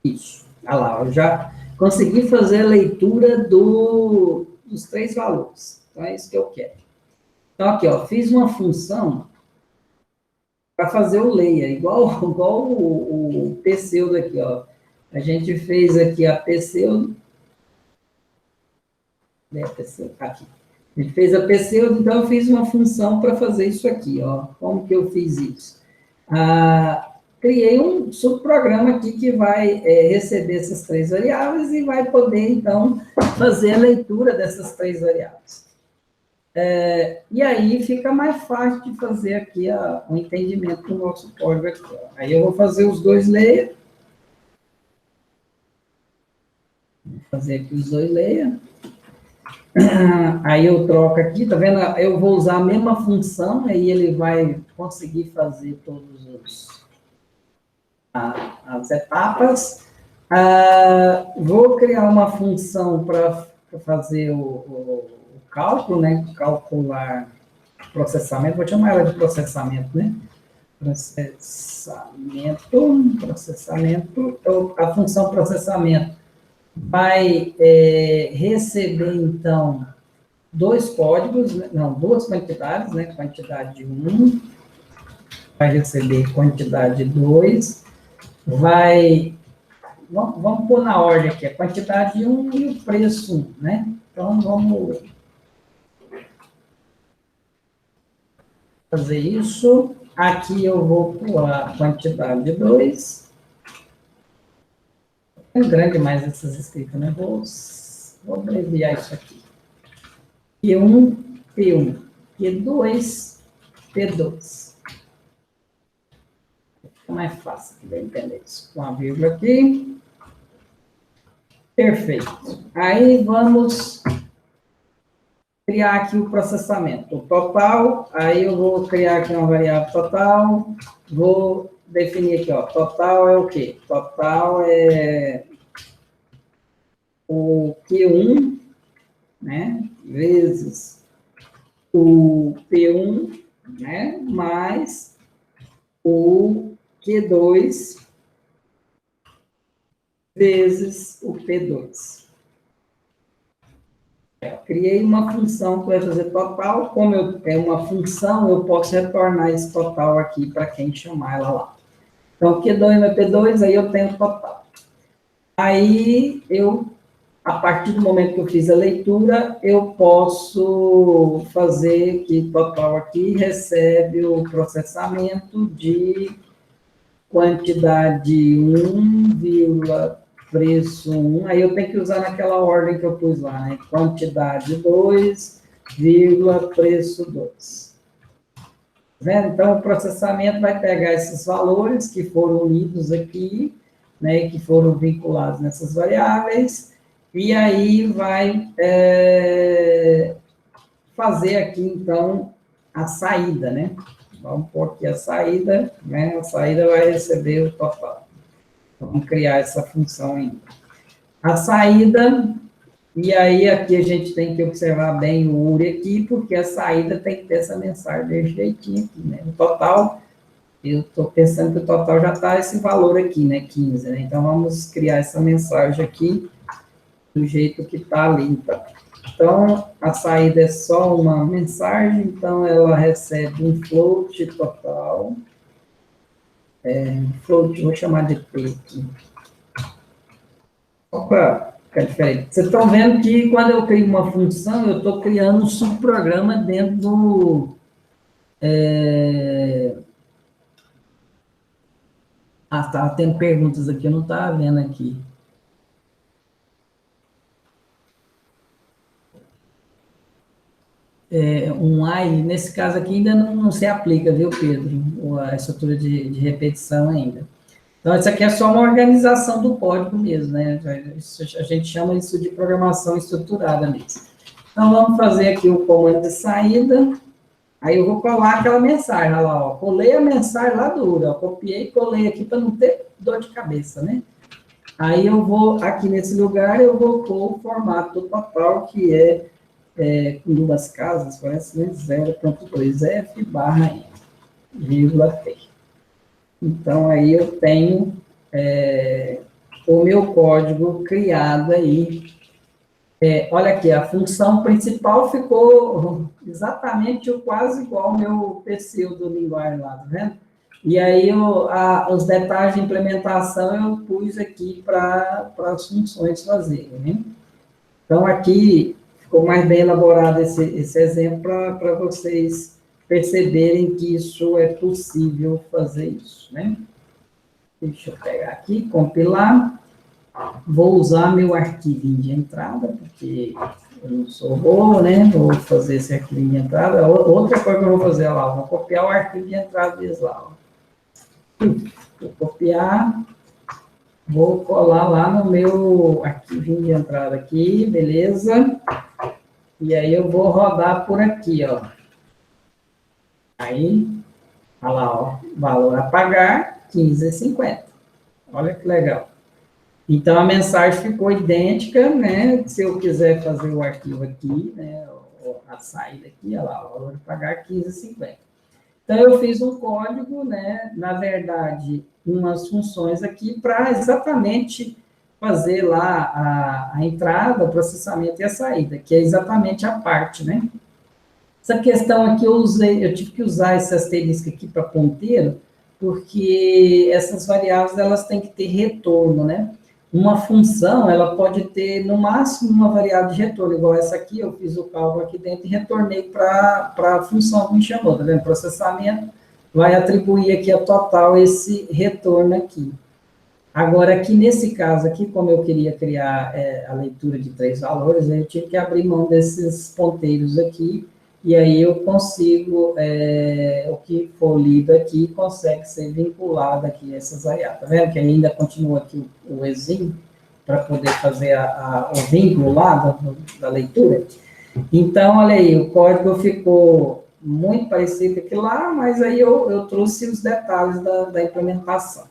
Isso. Olha lá, eu já consegui fazer a leitura dos 3 valores. Então, é isso que eu quero. Então, aqui, ó, fiz uma função para fazer o leia, igual o pseudo aqui, ó. A gente fez aqui a pseudo. Aqui. A gente fez a pseudo, então eu fiz uma função para fazer isso aqui, ó. Como que eu fiz isso? Criei um subprograma aqui que vai receber essas 3 variáveis e vai poder, então, fazer a leitura dessas 3 variáveis. E aí fica mais fácil de fazer aqui o entendimento do nosso código aqui. Ó. Aí eu vou fazer os 2 layer. Vou fazer aqui os 2 layer. Aí eu troco aqui, tá vendo? Eu vou usar a mesma função, aí ele vai conseguir fazer todas as etapas. Vou criar uma função para fazer o cálculo, né? Calcular processamento, vou chamar ela de processamento, né? Processamento, então, a função processamento vai receber, então, 2 códigos, não, 2 quantidades, né? Quantidade 1, vai receber quantidade 2, vamos pôr na ordem aqui, a quantidade 1 e o preço 1, né? Então, vamos fazer isso. Aqui eu vou pôr a quantidade 2. É grande mais essas escritas, né? Vou abreviar isso aqui. P1, P1. P2, P2. Fica mais fácil de entender isso. Com a vírgula aqui. Perfeito. Aí vamos criar aqui o processamento. O total, aí eu vou criar aqui uma variável total, vou definir aqui, ó, total é o quê? Total é o Q1, né, vezes o P1, né, mais o Q2 vezes o P2. Criei uma função que vai fazer total, como é uma função, eu posso retornar esse total aqui para quem chamar ela lá. Então, Q2 mais P2, aí eu tenho total. Aí, a partir do momento que eu fiz a leitura, eu posso fazer que total aqui recebe o processamento de quantidade 1, preço 1, aí eu tenho que usar naquela ordem que eu pus lá, né? Quantidade 2, preço 2. Tá vendo? Então, o processamento vai pegar esses valores que foram lidos aqui, né, que foram vinculados nessas variáveis, e aí vai fazer aqui, então, a saída, né? Vamos pôr aqui a saída, né? A saída vai receber o total. Vamos criar essa função ainda. A saída E aí, aqui a gente tem que observar bem o URI aqui, porque a saída tem que ter essa mensagem desse jeitinho aqui, né? O total, eu estou pensando que o total já está esse valor aqui, né? 15, né? Então, vamos criar essa mensagem aqui do jeito que está ali, então. Então, a saída é só uma mensagem, então ela recebe um float total, float, vou chamar de P aqui. Opa, fica diferente. Vocês estão vendo que quando eu crio uma função, eu estou criando um subprograma dentro do... Ah, tá tendo perguntas aqui, eu não estava vendo aqui. Um while, nesse caso aqui, ainda não se aplica, viu, Pedro? A estrutura de repetição ainda. Então, isso aqui é só uma organização do código mesmo, né? A gente chama isso de programação estruturada mesmo. Então, vamos fazer aqui o comando de saída. Aí eu vou colar aquela mensagem, olha lá, ó. Colei a mensagem lá dura, ó. Copiei e colei aqui para não ter dor de cabeça, né? Aí eu vou, aqui nesse lugar, eu vou pôr o formato total, que com duas casas, parece, né? 0.2f barra n, vírgula t. Então, aí eu tenho o meu código criado aí. Olha aqui, a função principal ficou exatamente quase igual ao meu pseudo linguagem lá, tá vendo? E aí, os detalhes de implementação eu pus aqui para as funções fazerem, né? Então, aqui ficou mais bem elaborado esse exemplo para vocês perceberem que isso é possível fazer isso, né? Deixa eu pegar aqui, compilar. Vou usar meu arquivinho de entrada, porque eu não sou bobo, né? Vou fazer esse arquivinho de entrada. Outra coisa que eu vou fazer, olha lá, vou copiar o arquivo de entrada deles lá. Vou copiar, vou colar lá no meu arquivinho de entrada aqui, beleza? E aí eu vou rodar por aqui, ó. Aí, olha lá, ó, valor a pagar, 15,50. Olha que legal. Então, a mensagem ficou idêntica, né? Se eu quiser fazer o arquivo aqui, né? A saída aqui, olha lá, o valor de pagar 15,50. Então, eu fiz um código, né? Na verdade, umas funções aqui para exatamente fazer lá a entrada, o processamento e a saída, que é exatamente a parte, né? Essa questão aqui eu tive que usar esse asterisco aqui para ponteiro, porque essas variáveis, elas têm que ter retorno, né? Uma função, ela pode ter, no máximo, uma variável de retorno, igual essa aqui, eu fiz o cálculo aqui dentro e retornei para a função que me chamou, tá vendo? Processamento vai atribuir aqui a total esse retorno aqui. Agora, aqui nesse caso aqui, como eu queria criar a leitura de 3 valores, eu tive que abrir mão desses ponteiros aqui, e aí eu consigo, o que for lido aqui, consegue ser vinculado aqui a essas variáveis. Tá vendo que ainda continua aqui o exim, para poder fazer o vínculo lá da leitura? Então, olha aí, o código ficou muito parecido com aquilo lá, mas aí eu trouxe os detalhes da implementação.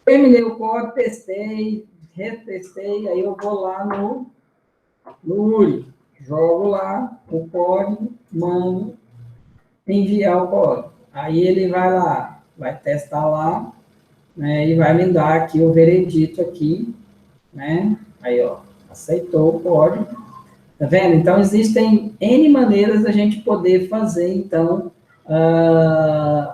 Terminei o código, testei, retestei, aí eu vou lá no URI, jogo lá o código, mando enviar o código. Aí ele vai lá, vai testar lá, né, e vai me dar aqui o veredito aqui, né? Aí, ó, aceitou o código. Tá vendo? Então, existem N maneiras da gente poder fazer, então,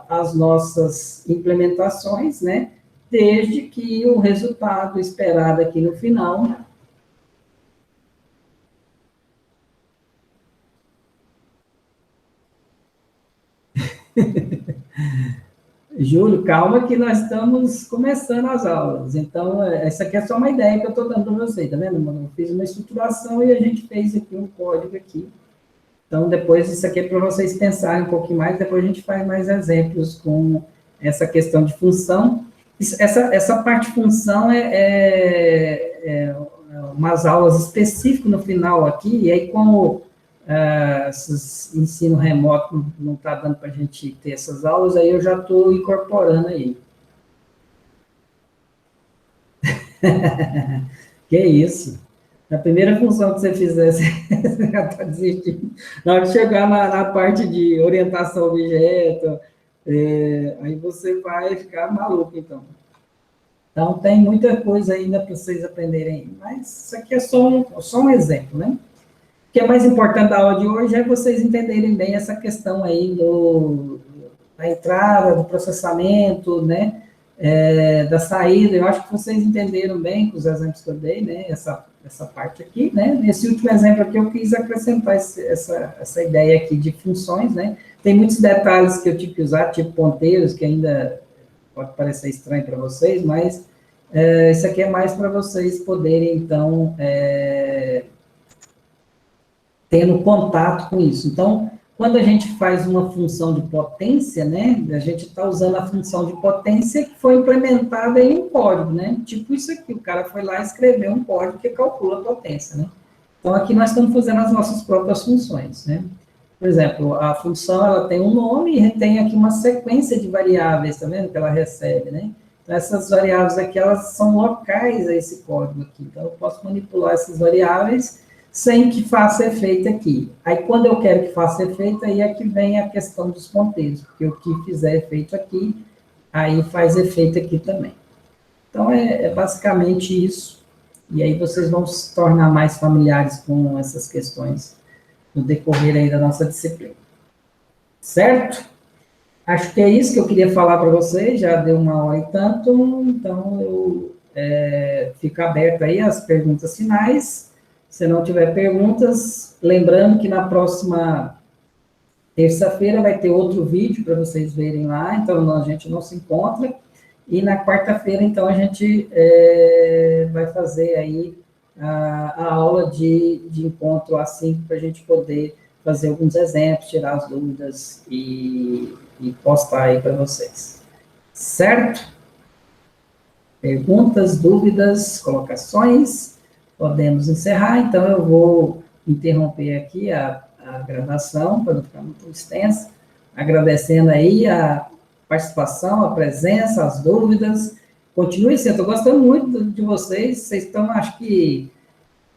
as nossas implementações, né? Desde que o resultado esperado aqui no final... Júlio, calma que nós estamos começando as aulas. Então, essa aqui é só uma ideia que eu estou dando para você, tá vendo, mano? Eu fiz uma estruturação e a gente fez aqui um código aqui. Então, depois, isso aqui é para vocês pensarem um pouquinho mais, depois a gente faz mais exemplos com essa questão de função. Essa parte de função é umas aulas específicas no final aqui, e aí como esses ensino remoto não está dando para a gente ter essas aulas, aí eu já estou incorporando aí. Que isso? A primeira função que você fizer, você já está desistindo. Na hora de chegar na parte de orientação ao objeto, aí você vai ficar maluco, então. Então, tem muita coisa ainda para vocês aprenderem, mas isso aqui é só um exemplo, né? O que é mais importante da aula de hoje é vocês entenderem bem essa questão aí da entrada, do processamento, né? Da saída. Eu acho que vocês entenderam bem com os exemplos que eu dei, né? Essa parte aqui, né? Nesse último exemplo aqui, eu quis acrescentar essa ideia aqui de funções, né? Tem muitos detalhes que eu tive que usar, tipo ponteiros, que ainda pode parecer estranho para vocês, mas isso aqui é mais para vocês poderem, então, tendo contato com isso. Então, quando a gente faz uma função de potência, né, a gente está usando a função de potência que foi implementada em um código, né? Tipo isso aqui, o cara foi lá e escreveu um código que calcula a potência, né? Então, aqui nós estamos fazendo as nossas próprias funções, né? Por exemplo, a função, ela tem um nome e tem aqui uma sequência de variáveis, tá vendo? Que ela recebe, né? Então, essas variáveis aqui, elas são locais a esse código aqui. Então, eu posso manipular essas variáveis sem que faça efeito aqui. Aí, quando eu quero que faça efeito, aí é que vem a questão dos ponteiros, porque o que fizer efeito aqui, aí faz efeito aqui também. Então, é basicamente isso. E aí vocês vão se tornar mais familiares com essas questões no decorrer aí da nossa disciplina. Certo? Acho que é isso que eu queria falar para vocês, já deu 1 hora e tanto, então eu fico aberto aí às perguntas finais. Se não tiver perguntas, lembrando que na próxima terça-feira vai ter outro vídeo para vocês verem lá, então a gente não se encontra, e na quarta-feira, então, a gente vai fazer aí a aula de encontro assim, para a gente poder fazer alguns exemplos, tirar as dúvidas e postar aí para vocês. Certo? Perguntas, dúvidas, colocações? Podemos encerrar, então eu vou interromper aqui a gravação, para não ficar muito extensa, agradecendo aí a participação, a presença, as dúvidas. Continue assim, eu estou gostando muito de vocês estão, acho que,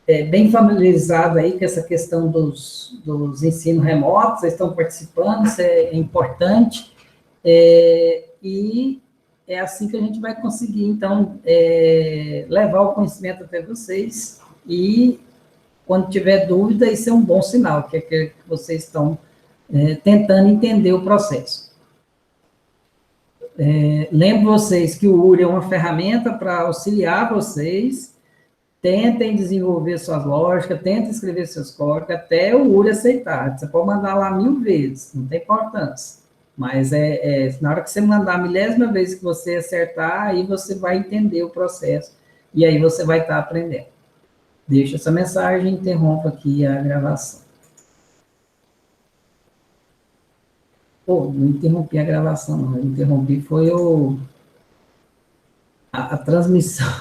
bem familiarizados aí com essa questão dos ensinos remotos, vocês estão participando, isso é importante, e é assim que a gente vai conseguir, então, levar o conhecimento até vocês, e quando tiver dúvida, isso é um bom sinal, que é que vocês estão tentando entender o processo. Lembro vocês que o URI é uma ferramenta para auxiliar vocês, tentem desenvolver suas lógicas, tentem escrever seus códigos, até o URI aceitar. Você pode mandar lá 1000 vezes, não tem importância. Mas na hora que você mandar a 1000ª vez que você acertar, aí você vai entender o processo, e aí você vai estar aprendendo. Deixa essa mensagem e interrompo aqui a gravação. Pô, não interrompi a gravação, não. Eu interrompi foi a transmissão.